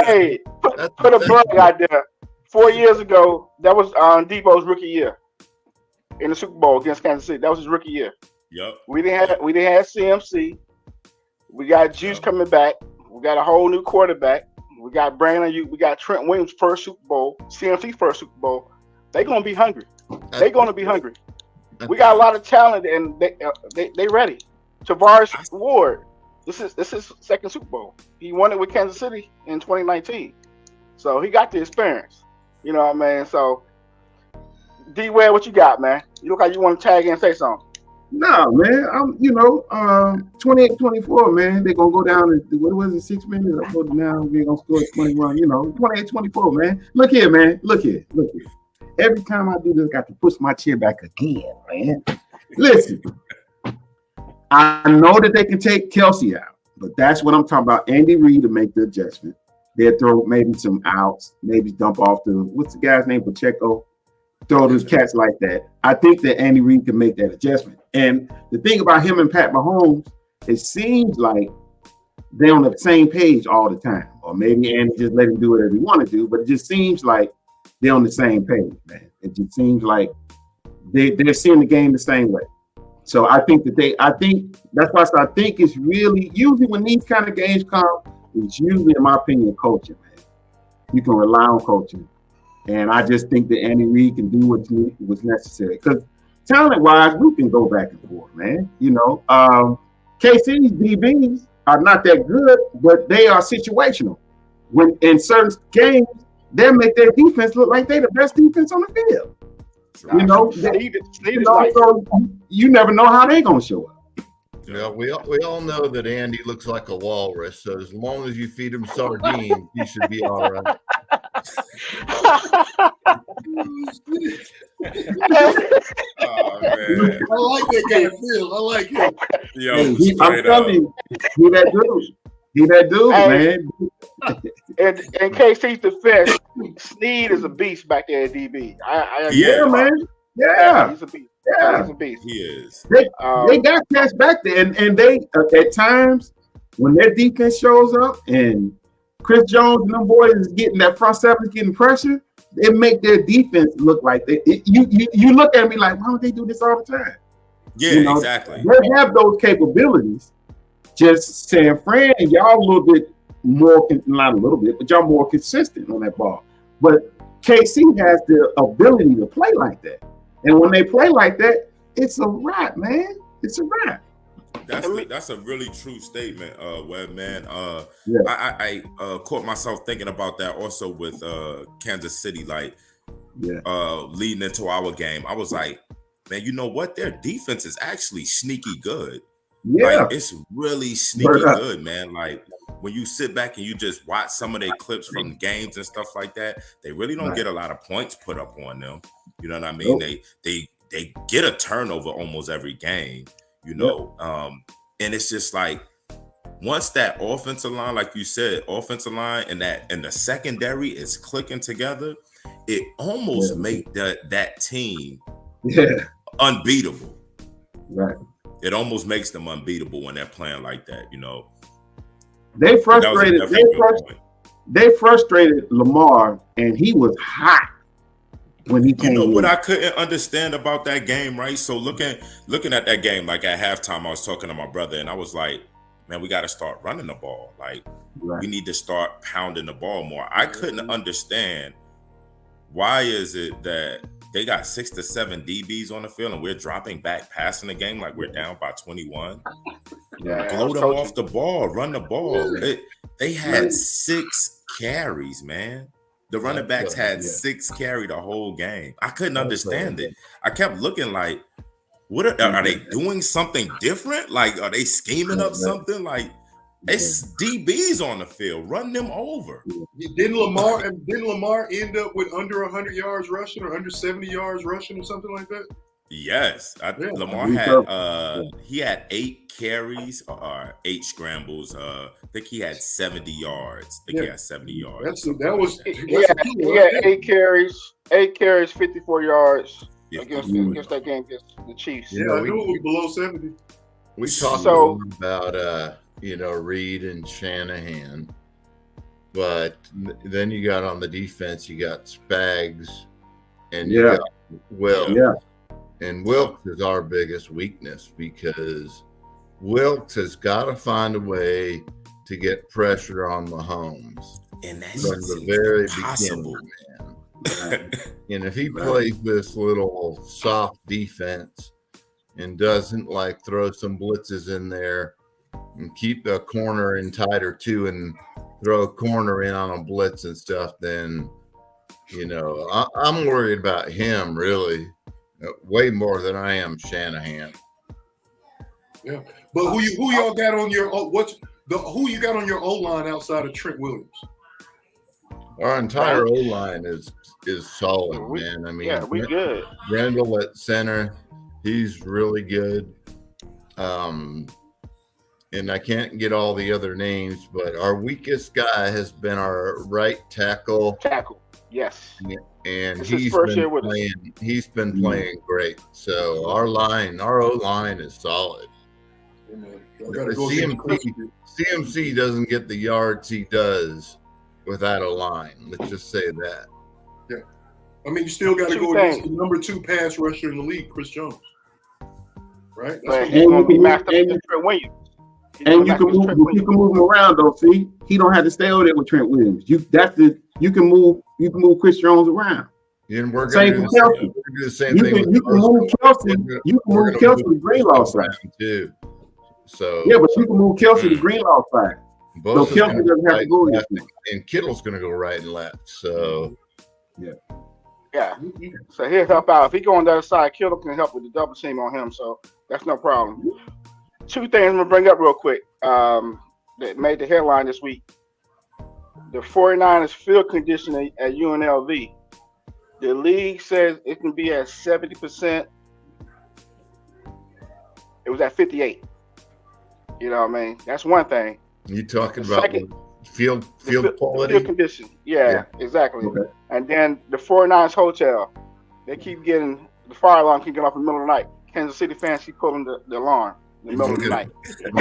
Hey, put a plug out there. 4 years ago, that was Debo's rookie year in the Super Bowl against Kansas City. That was his rookie year. Yep. We didn't have CMC. We got Juice coming back. We got a whole new quarterback. We got Brandon. We got Trent Williams' first Super Bowl. CMC's first Super Bowl. They're gonna be hungry. They're gonna be hungry. We got a lot of talent, and they ready. Tavares Ward. This is second Super Bowl. He won it with Kansas City in 2019. So he got the experience. You know what I mean? So D-Wade, what you got, man? You look like you want to tag in and say something. No, man. I'm 28-24, man. They're gonna go down and what was it, 6 minutes? I told them now we're gonna score 21, 28-24, man. Look here, man. Look here. Every time I do this, I got to push my chair back again, man. Listen, I know that they can take Kelsey out, but that's what I'm talking about. Andy Reid to make the adjustment. They'll throw maybe some outs, maybe dump off what's the guy's name, Pacheco? Throw those cats like that. I think that Andy Reid can make that adjustment. And the thing about him and Pat Mahomes, it seems like they're on the same page all the time. Or maybe Andy just let him do whatever he want to do, but it just seems like they're on the same page, man. It just seems like they're seeing the game the same way. So I think that's why I think it's really, usually when these kind of games come, it's usually, in my opinion, coaching, man. You can rely on coaching. And I just think that Andy Reid can do what's necessary. Because talent-wise, we can go back and forth, man. KC's DBs, are not that good, but they are situational. When in certain games, they'll make their defense look like they're the best defense on the field. You know, so you never know how they're gonna show up. Yeah, we all know that Andy looks like a walrus, so as long as you feed him sardines, he should be all right. Oh man, I like that guy, Phil. I like him. yo, I'm telling you, he that dude. He that dude, man. And in KC's defense, Snead is a beast back there at DB. Yeah, man. Yeah, he's a beast. Yeah, he's a beast. He is. They got cash back there, and they at times when their defense shows up and Chris Jones and them boys is getting that front seven getting pressure, they make their defense look like you look at me like, why don't they do this all the time? Yeah, exactly. They have those capabilities. Just San Fran, y'all a little bit more, not a little bit, but y'all more consistent on that ball. But KC has the ability to play like that. And when they play like that, it's a wrap, man. It's a wrap. That's a really true statement, Webb, man. I caught myself thinking about that also with Kansas City, like leading into our game. I was like, man, you know what? Their defense is actually sneaky good. Yeah, like, it's really sneaky good, man. Like when you sit back and you just watch some of their clips from games and stuff like that, they really don't get a lot of points put up on them. You know what I mean? Nope. They get a turnover almost every game, you know. And it's just like once that offensive line, like you said, offensive line and the secondary is clicking together, it almost make that team unbeatable. Right. It almost makes them unbeatable when they're playing like that, you know. They frustrated Lamar, and he was hot when he came. You know what I couldn't understand about that game, right? So looking at that game, like at halftime, I was talking to my brother, and I was like, man, we got to start running the ball. Like, we need to start pounding the ball more. I couldn't understand why is it that they got 6 to 7 DBs on the field and we're dropping back passing the game like we're down by 21. Blow them off the ball, run the ball. They had 6 carries, man. The running backs had 6 carry the whole game. I couldn't understand it. I kept looking like, what are they doing something different? Like, are they scheming up something? Like, it's DBs on the field. Run them over. Didn't Lamar end up with under 100 yards rushing or under 70 yards rushing or something like that? Yes. Lamar had he had 8 carries or 8 scrambles. I think he had 70 yards. He had 70 yards. He had 8 carries, 54 yards against that game against the Chiefs. Yeah, I knew it was below 70. We talked about Reed and Shanahan, but then you got on the defense, you got Spags and you got Wilkes. Yeah. And Wilkes is our biggest weakness because Wilkes has got to find a way to get pressure on Mahomes. And that's from the very beginning, man. And if he plays this little soft defense and doesn't like throw some blitzes in there and keep the corner in tighter too and throw a corner in on a blitz and stuff, then, I'm worried about him really way more than I am Shanahan. Yeah. But who y'all got on your who you got on your O-line outside of Trent Williams? Our entire O-line is solid, man. I mean, we good. Randall at center, he's really good. And I can't get all the other names, but our weakest guy has been our right tackle. Yes. And he's been playing great. So our O-line is solid. CMC doesn't get the yards he does without a line. Let's just say that. Yeah. I mean, you still got to go against the number 2 pass rusher in the league, Chris Jones. Right? And you can move him around though. See, he don't have to stay over there with Trent Williams. You can move Chris Jones around. And we're going to do the same thing. You can move Kelsey. You can move Kelsey to Greenlaw side too. So Yeah, but you can move Kelsey to Greenlaw side. So Bosa's Kelsey gonna doesn't go have to right go and this left, week. and Kittle's going to go right and left. So Yeah. So he'll help out. If he go on the other side, Kittle can help with the double team on him. So that's no problem. Two things I'm gonna bring up real quick. That made the headline this week. The 49ers field condition at UNLV. The league says it can be at 70%. It was at 58. You know what I mean? That's one thing. you talking The about second- field quality? Field condition. Yeah, exactly. Okay. And then the 49ers hotel. They keep getting the fire alarm keep getting off in the middle of the night. Kansas City fans keep pulling the alarm in the middle of the night.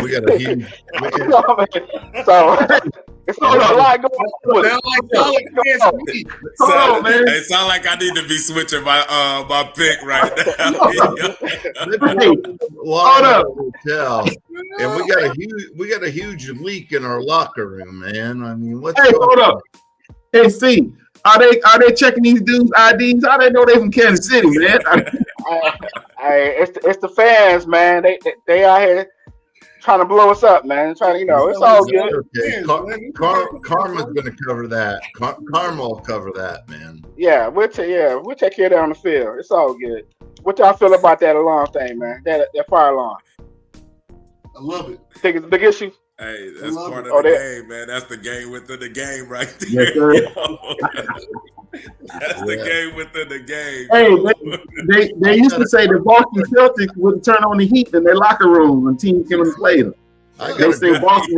We got a huge. You know what I mean? So it's all a lot going on. Sound like solid fans to me. Hold on, man. It sounds like I need to be switching my pick right now. Hold up. Hotel, and we got a huge leak in our locker room, man. I mean, what's Hey, going hold on? up. Hey, see, are they checking these dudes' IDs? How they know they from Kansas City, man? It's the fans, man. They out here trying to blow us up, man. Trying to, it's all good. Okay, Karma's going to cover that. Karma will cover that, man. Yeah, we'll take care of that on the field. It's all good. What y'all feel about that alarm thing, man? That fire alarm. I love it. Think it's a big issue? Hey, that's Love part it. of the game, man. That's the game within the game right there. Yes, sir. That's the game within the game. Hey, they used to say the Boston Celtics would turn on the heat in their locker room when teams came and play them. They say Boston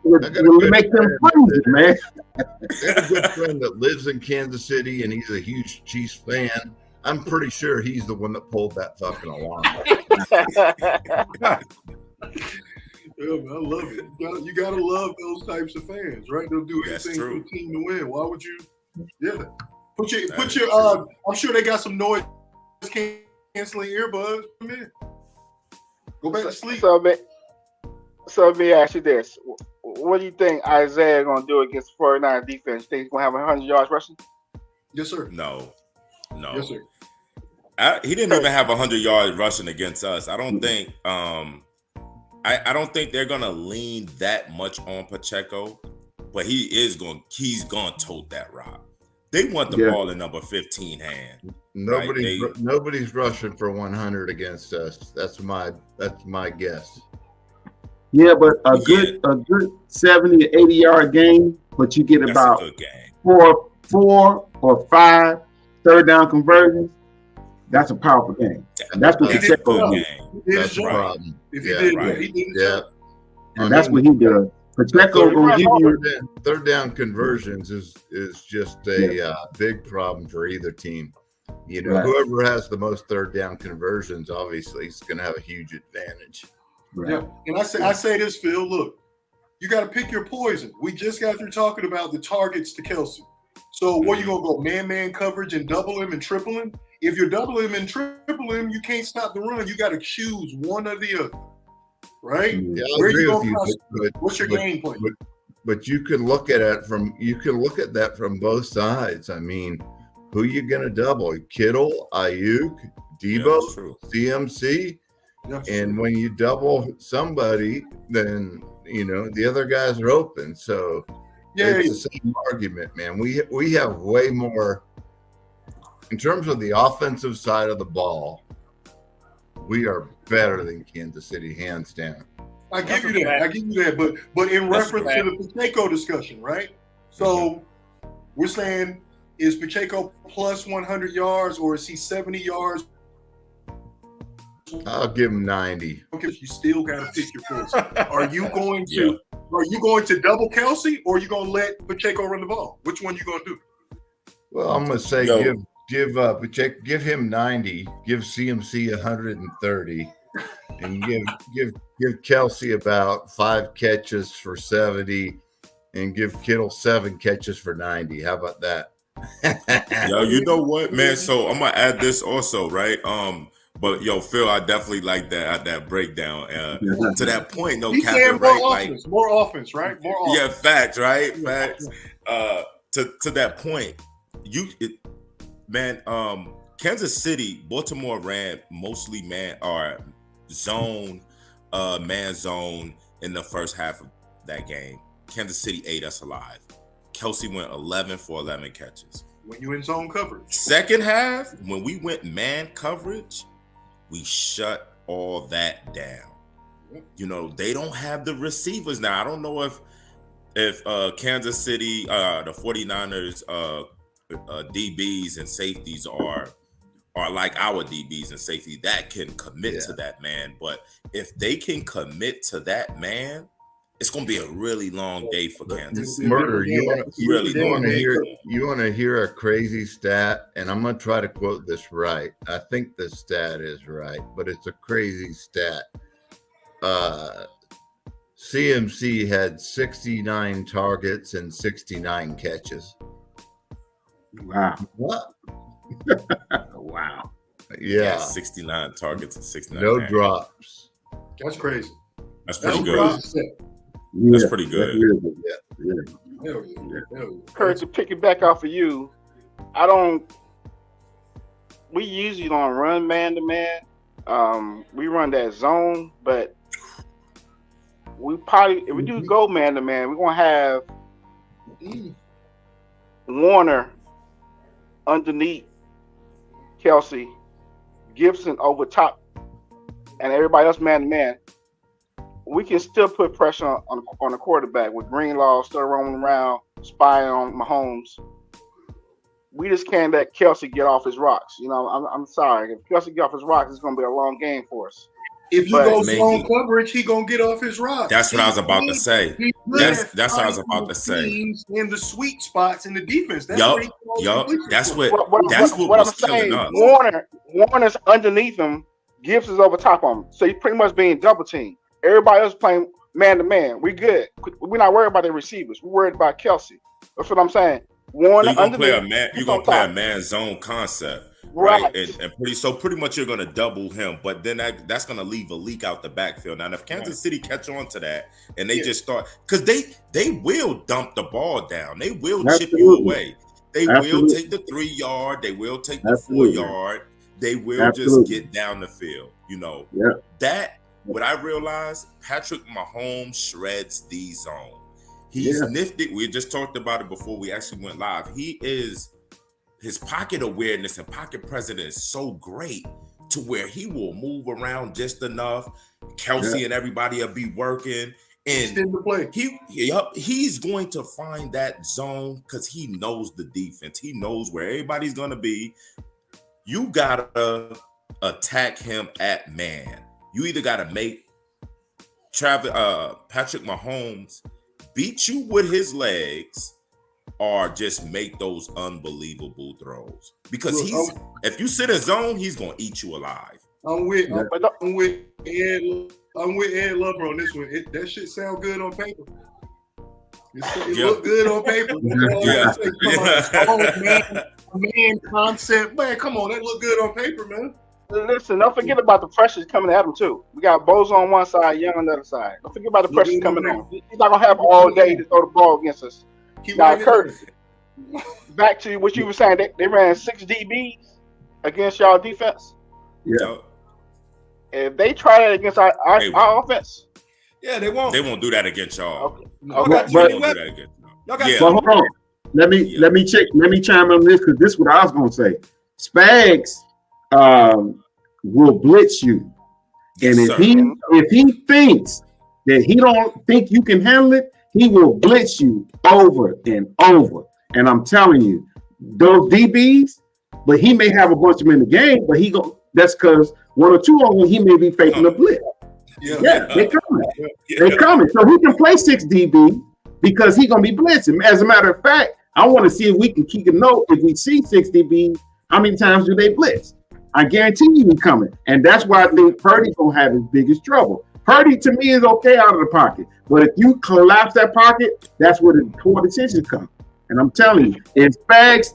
would make them freeze, man. I got a good friend that lives in Kansas City, and he's a huge Chiefs fan. I'm pretty sure he's the one that pulled that fucking alarm. Yeah, man, I love it. You gotta love those types of fans, right? They'll do That's anything for true. the team to win. Why would you? Yeah. Put That your is true. I'm sure they got some noise canceling earbuds. Come in. Go back to sleep. So let me ask you this. What do you think Isaiah going to do against the 49ers defense? Think he's going to have 100 yards rushing? Yes, sir. No. Yes, sir. He didn't even have 100 yards rushing against us. I don't think I don't think they're gonna lean that much on Pacheco, but he's gonna tote that rock. They want the ball in number 15 hand. Nobody's rushing for 100 against us. That's my guess. Yeah, but a good 70 to 80 yard game, but you get That's about a good game. four or five third down conversions. That's a powerful game. And that's what That's a Pacheco good does. game. That's the right. problem. If he Yeah, did, right. he did. Yeah. And that's what he does. Pacheco gonna give you third down conversions is just a big problem for either team. You know, Right. whoever has the most third down conversions, obviously, is going to have a huge advantage. Yeah. And I say this, Phil. Look, you got to pick your poison. We just got through talking about the targets to Kelsey. So what you gonna go man coverage and double him and triple him? If you're double him and triple him, you can't stop the run. You got to choose one or the other, right? Yeah, I Where agree you with gonna you. What's your game plan? But you can look at it that from both sides. I mean, who you going to double? Kittle, Ayuk, Yeah, Debo, that's true. CMC, Yes. and when you double somebody, then the other guys are open. So it's the same argument, man. We have way more in terms of the offensive side of the ball. We are better than Kansas City, hands down. I give you that. But in reference to the Pacheco discussion, right? So we're saying, is Pacheco plus 100 yards or is he 70 yards? I'll give him 90. Okay, you still got to pick your poison. Are you going to double Kelsey or are you going to let Pacheco run the ball? Which one you going to do? Well, I'm going to say give him 90, give CMC 130, and give Kelsey about 5 catches for 70, and give Kittle 7 catches for 90. How about that? Yo, you know what, man? So I'm gonna add this also, right? But yo, Phil, I definitely like that breakdown. To that point, no capping, right? More offense, right? More offense. Yeah, facts, right? Facts. To that point, Kansas City, Baltimore ran mostly man or zone, man zone in the first half of that game. Kansas City ate us alive. Kelsey went 11 for 11 catches. When you in zone coverage. Second half, when we went man coverage, we shut all that down. You know, they don't have the receivers now. I don't know if Kansas City, the 49ers DBs and safeties are like our DBs and safety that can commit to that man. But if they can commit to that man, it's going to be a really long day for Kansas City. Murder, you want to hear a crazy stat? And I'm going to try to quote this right. I think the stat is right, but it's a crazy stat. CMC had 69 targets and 69 catches. Wow. What? Wow. Yeah. 69 targets and 69. No drops. That's crazy. That's pretty good. Yeah, That's pretty good. Really good. Hell yeah. Kurt, to pick it back off of you, we usually don't run man to man. We run that zone, but we probably, if we do go man to man, we're going to have Warner underneath Kelsey, Gibson over top, and everybody else man to man. We can still put pressure on the quarterback with Greenlaw still roaming around, spying on Mahomes. We just can't let Kelsey get off his rocks. You know, I'm sorry. If Kelsey get off his rocks, it's going to be a long game for us. If you go zone coverage, he gonna get off his rocks. That's what I was about to say. That's what I was about to say. In the sweet spots in the defense. That's That's what what I'm saying. Warner's underneath him. Gibson's over top of him. So he's pretty much being double teamed. Everybody else playing man to man. We good. We're not worried about the receivers. We're worried about Kelsey. That's what I'm saying. Warner, so you're gonna play a man zone concept. Right. And pretty much you're gonna double him, but then that's gonna leave a leak out the backfield. Now, if Kansas City catch on to that and they just start, because they will dump the ball down, they will chip you away, they will take the 3 yard, they will take the 4 yard, they will just get down the field. You know that. What I realized, Patrick Mahomes shreds the zone. He's nifty. We just talked about it before we actually went live. His pocket awareness and pocket presence is so great to where he will move around just enough. Kelsey and everybody will be working. And he's going to find that zone because he knows the defense. He knows where everybody's going to be. You got to attack him at man. You either got to make Patrick Mahomes beat you with his legs or just make those unbelievable throws. Because if you sit in zone, he's gonna eat you alive. I'm with Ed Lover on this one. That shit sound good on paper. It look good on paper. Man concept. Man, come on, that look good on paper, man. Listen, don't forget about the pressures coming at him too. We got Bozo on one side, Young on the other side. Don't forget about the pressures coming on. He's not gonna have all day to throw the ball against us. Now, Kurt, back to what you were saying. They ran 6 DBs against y'all defense. Yeah. If they try that against our offense, they won't. They won't do that against y'all. Okay. They won't do that against y'all. But hold on. Let me check. Let me chime on this because this is what I was gonna say. Spags will blitz you, and if he thinks that he don't think you can handle it, he will blitz you over and over. And I'm telling you, those DBs, but he may have a bunch of them in the game, but that's because 1 or 2 of them he may be faking a blitz. Yeah, they're coming. They're coming. So he can play 6 DB because he's gonna be blitzing. As a matter of fact, I want to see if we can keep a note. If we see 6 DB, how many times do they blitz? I guarantee you he's coming. And that's why I think Purdy's gonna have his biggest trouble. Purdy to me is okay out of the pocket, but if you collapse that pocket, that's where the poor decisions come. And I'm telling you, if Spags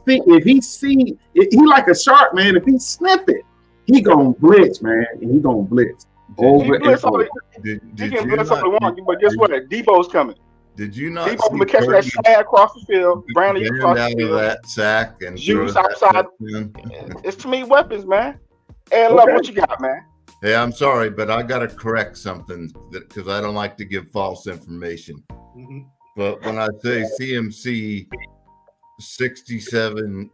he like a shark, man. If he sniff it, he gonna blitz, man, and he gonna blitz over and over. He can blitz all he wants, but guess what? Debo's coming. Did you not Debo will catch that slant across the field, Brandon across the field, that sack and Juice outside. It's too many weapons, man. And look, what you got, man? Hey, I'm sorry, but I got to correct something because I don't like to give false information. Mm-hmm. But when I say CMC 67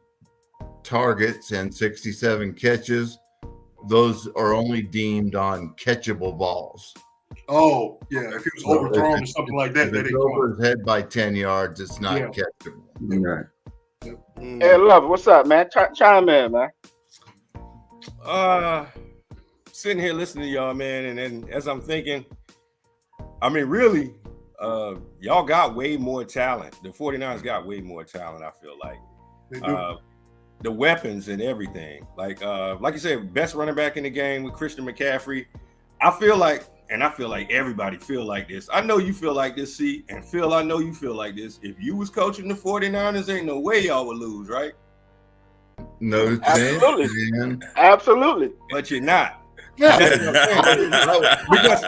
targets and 67 catches, those are only deemed on catchable balls. Oh, yeah. If he was overthrown or something like that, If that it's ain't over going. his head by 10 yards, it's not catchable. Right. Hey, love, what's up, man? Chime in, man. Sitting here listening to y'all, man, and then as I'm thinking, I mean, really, y'all got way more talent. The 49ers got way more talent, I feel like. They do. The weapons and everything. Like you said, best running back in the game with Christian McCaffrey. I feel like everybody feel like this. I know you feel like this, C, and Phil, I know you feel like this. If you was coaching the 49ers, ain't no way y'all would lose, right? No, Absolutely. man. Absolutely. But you're not. Yeah.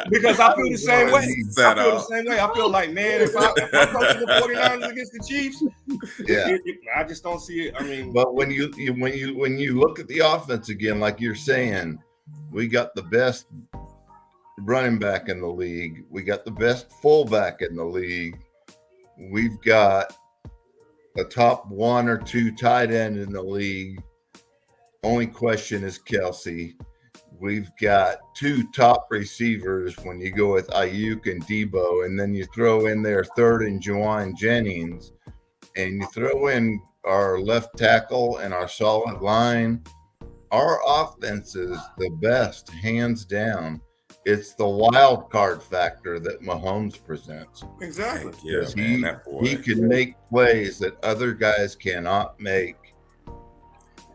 because I feel the same way. I feel like, man, if I'm coaching the 49ers against the Chiefs, I just don't see it. I mean, but when you look at the offense again, like you're saying, we got the best running back in the league. We got the best fullback in the league. We've got a top 1 or 2 tight end in the league. Only question is Kelsey. We've got 2 top receivers when you go with Ayuk and Debo, and then you throw in there third and Juwan Jennings, and you throw in our left tackle and our solid line. Our offense is the best, hands down. It's the wild card factor that Mahomes presents. exactly. Yeah, man, that boy. He can make plays that other guys cannot make.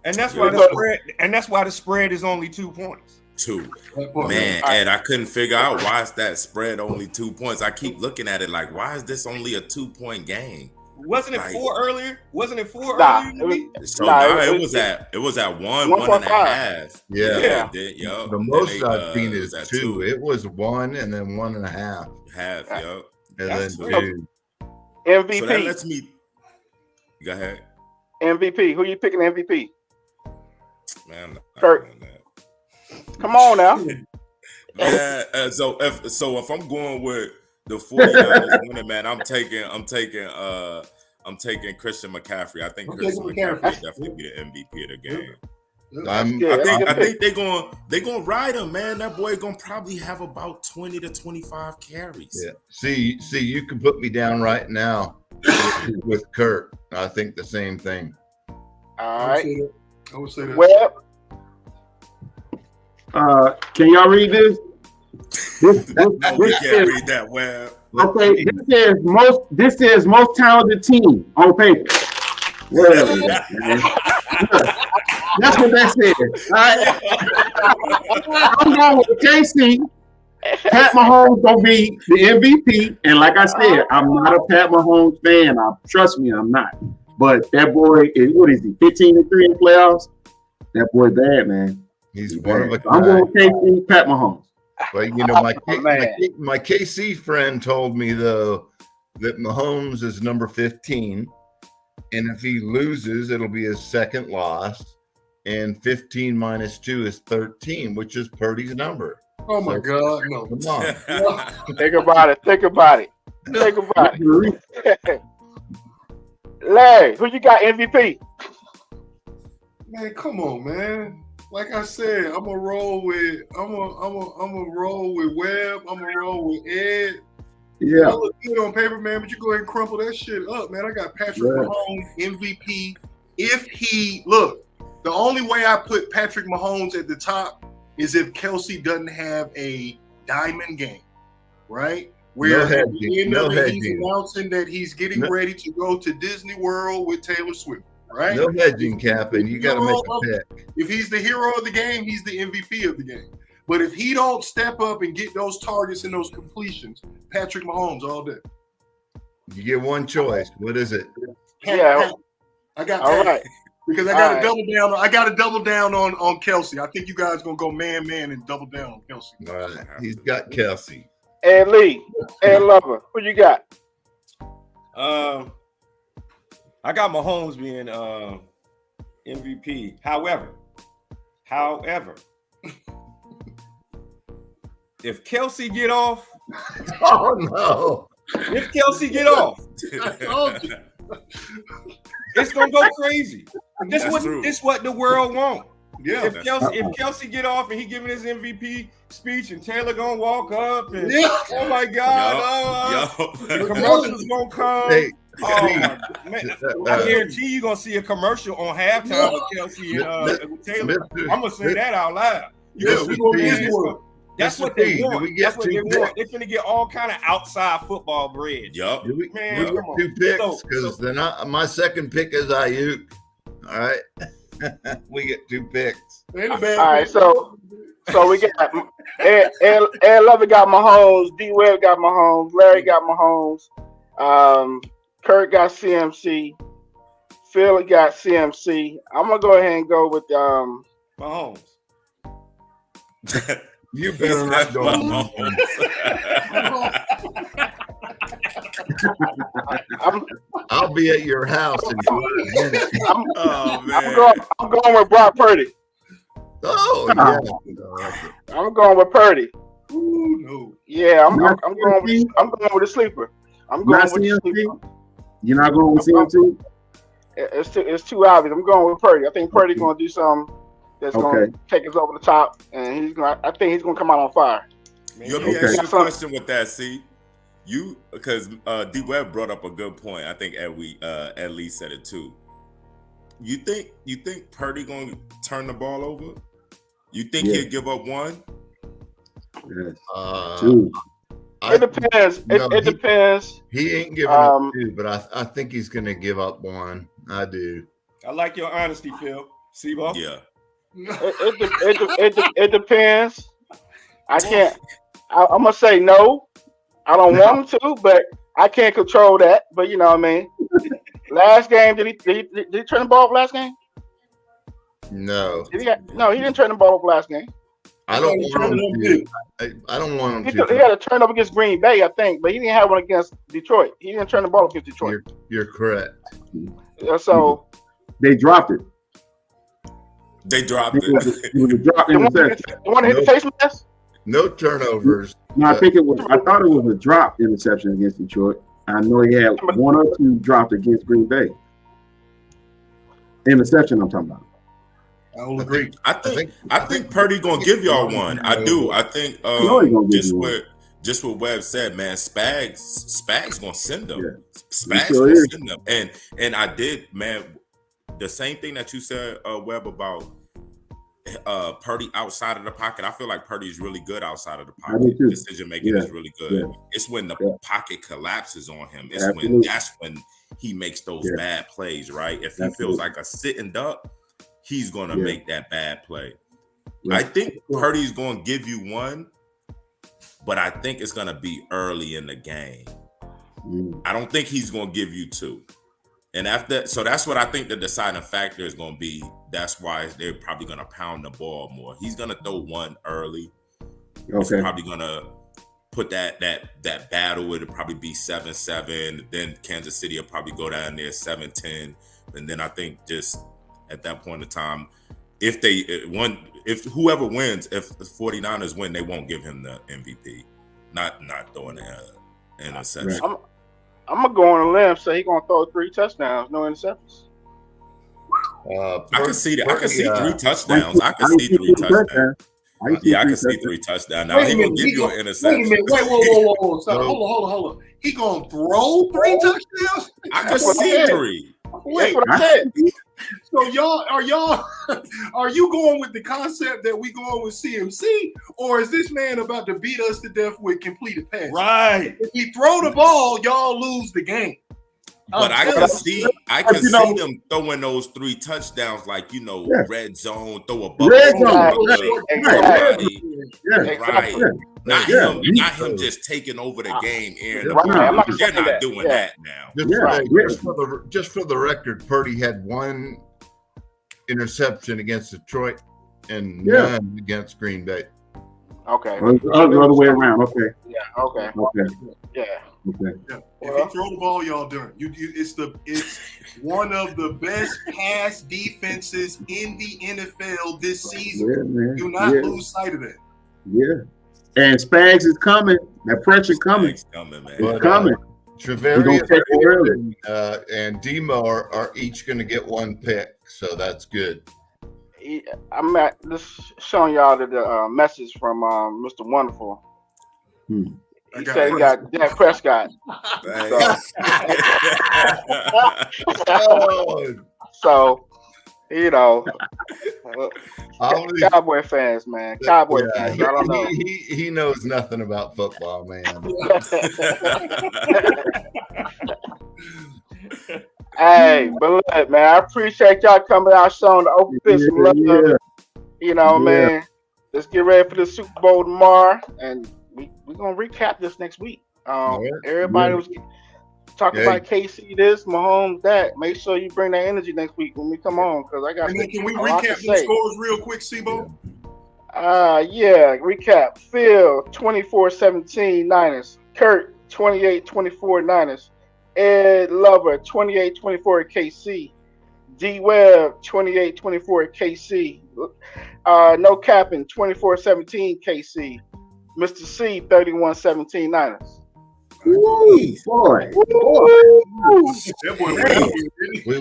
And that's why the spread is only 2 points. 2. Man, Ed, I couldn't figure out why is that spread only 2 points. I keep looking at it like, why is this only a 2-point game? Wasn't it 4 earlier? Wasn't it 4 Nah, earlier? It was at 1.5. Yeah. Yo. The most I've seen is 2. It was 1 and then 1.5. Half, yo. And then 2. MVP. So that lets me. Go ahead. MVP. Who you picking MVP? Man, Kurt. Come on now. Yeah. So if I'm going with the 49ers winning, man, I'm taking Christian McCaffrey. I think Christian McCaffrey will definitely be the MVP of the game. I think they're gonna ride him, man. That boy gonna probably have about 20 to 25 carries. Yeah. See, you can put me down right now with Kurt. I think the same thing. All right. I would say that. Well, can y'all read this? This can't read that well. Okay, this says most talented team on paper. Whatever. That's what that says. All right. I'm going with KC. Pat Mahomes gonna be the MVP, and like I said, I'm not a Pat Mahomes fan. Trust me, I'm not. But that boy is, what is he? 15-3 in playoffs. That boy bad, man. He's one of a I'm going with KC, Pat Mahomes. But my KC friend told me though that Mahomes is number 15, and if he loses, it'll be his second loss. And 15 minus 2 is 13, which is Purdy's number. Oh my God, no! Come on. think about it. Larry, who you got MVP? Man, come on, man. Like I said, I'm gonna roll with Webb. I'm gonna roll with Ed. Yeah. I look good on paper, man, but you go ahead and crumple that shit up, man. I got Patrick Mahomes MVP. If he look, the only way I put Patrick Mahomes at the top is if Kelsey doesn't have a diamond game, right? Where at the end of it, he's announcing that he's getting ready to go to Disney World with Taylor Swift, right? No hedging, Cap, and you got to make a pick. If he's the hero of the game, he's the MVP of the game. But if he don't step up and get those targets and those completions, Patrick Mahomes all day. You get one choice. What is it? Yeah. I got all right. Because I got to double down. I got to double down on Kelsey. I think you guys gonna go man and double down on Kelsey. All right. He's got Kelsey. And Lee, and Lover, who you got? I got Mahomes being MVP. However, if Kelsey get off, Oh no! if Kelsey get off, I told you. it's gonna go crazy. This That's true. what the world want. Yeah. If Kelsey get off and he giving his MVP speech and Taylor gonna walk up and Yeah. oh my God, the commercials gonna come. Hey, Oh my man, I guarantee you gonna see a commercial on halftime with Kelsey and with Taylor. I'm gonna say that out loud. Yeah, we gonna get this one. That's Mr. what they P, want. do we get That's what they two want. They're finna get all kind of outside football bread. Yup. Do we Man, get come on. 2 picks? So- Because then my second pick is Ayuk. All right, we get 2 picks. Ain't a All bad right, pick. so we got Ed Lovett got Mahomes, D Webb got Mahomes, Larry got Mahomes, Kurt got CMC, Phil got CMC. I'm gonna go ahead and go with Mahomes. You better not go. I'll be at your house in a minute. Oh man. I'm going with Brock Purdy. Oh yeah. I'm going with Purdy. Ooh, no. Yeah, I'm going with the sleeper. I'm going Not with the CMC? sleeper. You're not going with CMC? It's too obvious. I'm going with Purdy. I think Purdy's going to do something that's going to take us over the top, and I think he's going to come out on fire. You let me ask you a question with that, see? You because D Webb brought up a good point. I think Ed Lee said it too. You think Purdy gonna turn the ball over? You think he'll give up one? Yes. 2. It depends. It depends. He ain't giving up 2, but I think he's gonna give up 1. I do. I like your honesty, Phil. Sebo? Yeah. It depends. I can't. I'm gonna say no. I don't want him to, but I can't control that. But you know what I mean. Last game, did he turn the ball off last game? No. No, he didn't turn the ball off last game. I don't want him to. I don't want him to. He had a turnover against Green Bay, I think, but he didn't have one against Detroit. He didn't turn the ball against Detroit. You're correct. So they dropped it. They dropped It was a drop the one that hit the face mask? No turnovers. No, I thought it was a drop interception against Detroit. I know he had 1 or 2 dropped against Green Bay. Interception, I'm talking about. I will agree. I think Purdy gonna give y'all one. I do. I think just what Webb said, man. Spags gonna send them. Yeah. Spags gonna send them. And I did, man. The same thing that you said, Webb, about Purdy outside of the pocket. I feel like Purdy's really good outside of the pocket. Decision making is really good. Yeah. It's when the pocket collapses on him. It's that's when he makes those bad plays, right? If he feels like a sitting duck, he's gonna make that bad play. Yeah. I think Purdy's gonna give you one, but I think it's gonna be early in the game. I don't think he's gonna give you 2. And so that's what I think the deciding factor is going to be. That's why they're probably going to pound the ball more. He's going to throw one early. Okay. He's probably going to put that battle. It'll probably be 7-7. Then Kansas City will probably go down there 7-10. And then I think just at that point in time, if whoever wins, if the 49ers win, they won't give him the MVP. Not throwing an interception. Right. I'm gonna go on a limb. Say he's gonna throw 3 touchdowns, no interceptions. I can see that. I can see 3 touchdowns. I can see 3 touchdowns. Yeah, I can see 3 touchdowns. Now he gonna give you an interception. Wait a minute. Whoa. So, hold on. He gonna throw 3 touchdowns? I can see 3. Wait, that's what I said. So are you going with the concept that we going with CMC, or is this man about to beat us to death with completed passes? Right. If he throw the ball, y'all lose the game. But I can see them throwing those 3 touchdowns, like red zone, throw a bubble. Red zone, right. Not him just taking over the game, Aaron. They're not doing that now. Just for the record, Purdy had 1 interception against Detroit and none against Green Bay. Okay. The other way around. Okay. Yeah. Okay. Yeah. Okay. Yeah. If you throw the ball, y'all done. It's one of the best pass defenses in the NFL this season. Do not lose sight of that. Yeah. And Spags is coming. That pressure coming. Spags coming, man. It's coming. Travarius and Demo are each going to get one pick, so that's good. I'm just showing y'all the message from Mr. Wonderful. He said he got Dak Prescott. So, you know, Cowboy fans, man. Cowboy fans. I don't know. He knows nothing about football, man. Hey, but look, man, I appreciate y'all coming out showing the open fist some love. You know, man. Let's get ready for the Super Bowl tomorrow, and we're gonna recap this next week. Everybody was talking about KC this, Mahomes that. Make sure you bring that energy next week when we come on, because I got. And then can we recap the scores real quick, Sibo? Yeah, recap. Phil 24-17 Niners. Kurt 28-24 Niners. Ed Lover 28-24 KC. D Webb 28-24 KC. No Capping 24-17 KC. Mr. C 31-17 Niners. Ooh, boy. We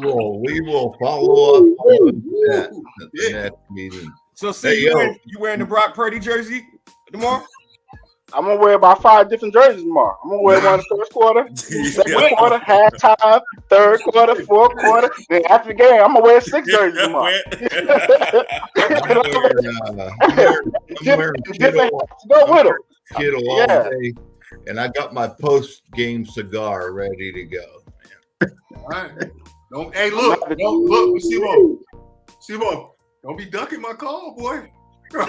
will follow up on that at the next meeting. So, see, you wearing the Brock Purdy jersey tomorrow? I'm gonna wear about 5 different jerseys tomorrow. I'm gonna wear one in the first quarter, second quarter, halftime, third quarter, fourth quarter. Then after the game, I'm gonna wear 6 jerseys tomorrow. I'm wearing Kittle all day, and I got my post-game cigar ready to go. All right. Hey, look, Sibo, don't be ducking my call, boy. Call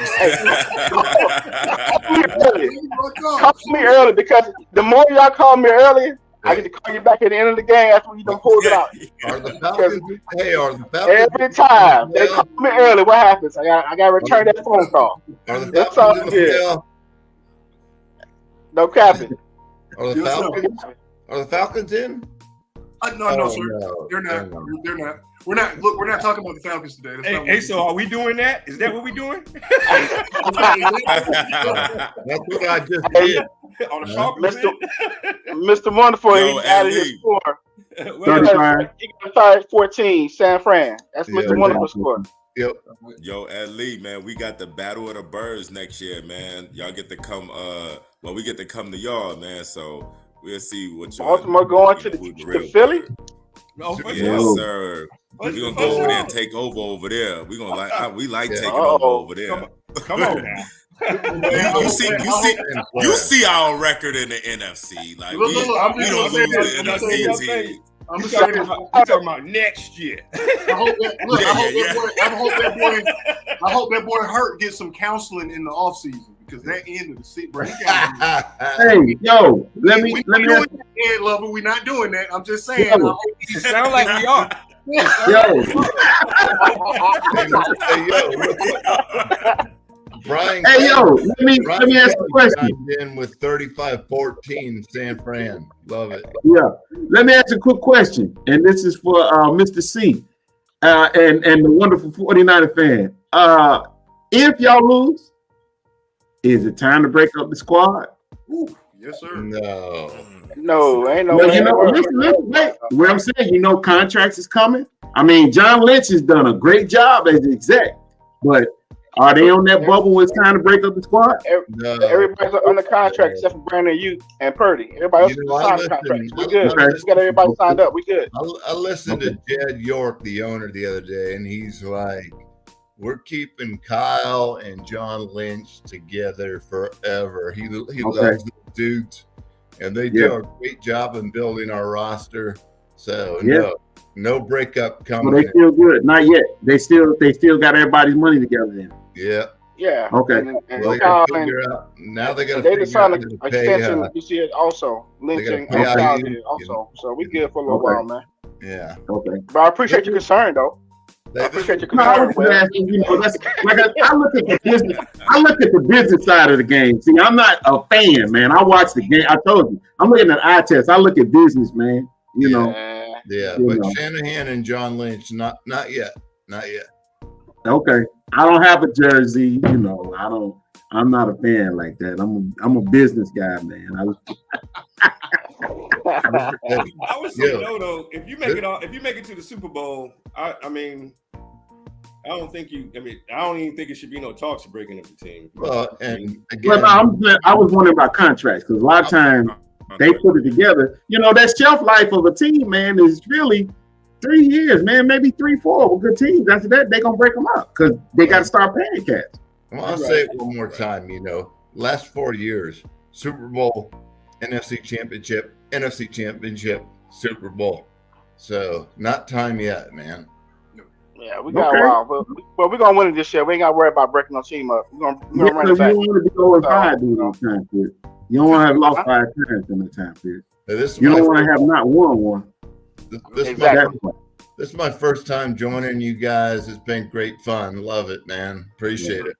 me early, because the more y'all call me early, I get to call you back at the end of the game after we done pulled it out. Are the Falcons? Every time they call me early, what happens? I got to return that phone call. Are the That's all good. No capping. Are the Falcons in? No, sir. No, They're not. They're not. We're not. Look, we're not talking about the Falcons today. Hey, so are we doing that? Is that what we're doing? That's what I just did. On the Falcons, Mr. Wonderful, he added his score. 35. He got 14, San Fran. That's Mr. Wonderful's score. Yep. Yo, Ed Lee, man, we got the Battle of the Birds next year, man. Y'all get to come. We get to come to y'all, man. So we'll see what y'all. Baltimore going to Philly. Yes, sir. We're gonna go over there and take over there. We're gonna like taking over there. Come on now. You see our record in the NFC. Like we don't lose the NFC team. I'm talking about next year. I hope that boy Hurt gets some counseling in the offseason, because that end of the seat, bro. Hey, yo, let me ask Ed Lover, we're not doing that. I'm just saying. It sounds like we are. Brian. Hey, yo, let me ask a question. In with 35-14 San Fran. Love it. Yeah. Let me ask a quick question. And this is for Mr. C and the wonderful 49er fan. If y'all lose, is it time to break up the squad? Ooh, yes, sir. No, ain't no way. Listen, wait. What I'm saying, contracts is coming. I mean, John Lynch has done a great job as the exec, but are they on that bubble when it's time to break up the squad? Everybody's under contract except for Brandon Ayuk and Purdy. Everybody else is signed contracts. We good. We just got everybody signed up. We good. I listened to Jed York, the owner, the other day, and he's like, we're keeping Kyle and John Lynch together forever. He loves the dudes, and they do a great job in building our roster. So no breakup coming. Well, they still good. Not yet. They still got everybody's money together then. Yeah. Yeah. Okay. Now they got to figure out an extension this year also. Lynch and Kyle did also. So we good for a little while, man. Yeah. Okay. But I appreciate your concern, though. I appreciate your concern. I look at the business. I look at the business side of the game. See, I'm not a fan, man. I watch the game. I told you, I'm looking at eye test. I look at business, man. Yeah, but Shanahan and John Lynch, not yet. Okay. I don't have a jersey, you know. I'm not a fan like that. I'm a business guy, man. I would say Yeah. no, though. If you make it to the Super Bowl, I mean, I don't even think it should be no talks of breaking up the team. Well, and But again, I was wondering about contracts because a lot of times they put it together. You know, that shelf life of a team, man, is really 3 years, man, maybe 3, 4 with good teams. After that, they're gonna break them up because they got to start paying cats. well, I'll say it one more time. You know, last 4 years, Super Bowl, NFC Championship, NFC Championship, Super Bowl. So not time yet, man. Yeah, we got a while, but we're gonna win it this year. We ain't gotta worry about breaking no team up. We're gonna run it back. You don't want to be over 5 during that time period. You don't want to have lost 5 times in that time period. You don't want to have not won. This is my first time joining you guys. It's been great fun. Love it, man. Appreciate it.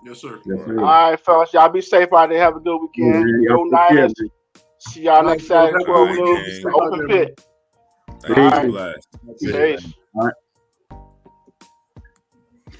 Yes, sir. Yes, sir. All right, fellas, y'all be safe out there. Have a good weekend. Go Niners. See y'all next Saturday, 12 noon. Open pit. Thank you, Blast. Peace. All right.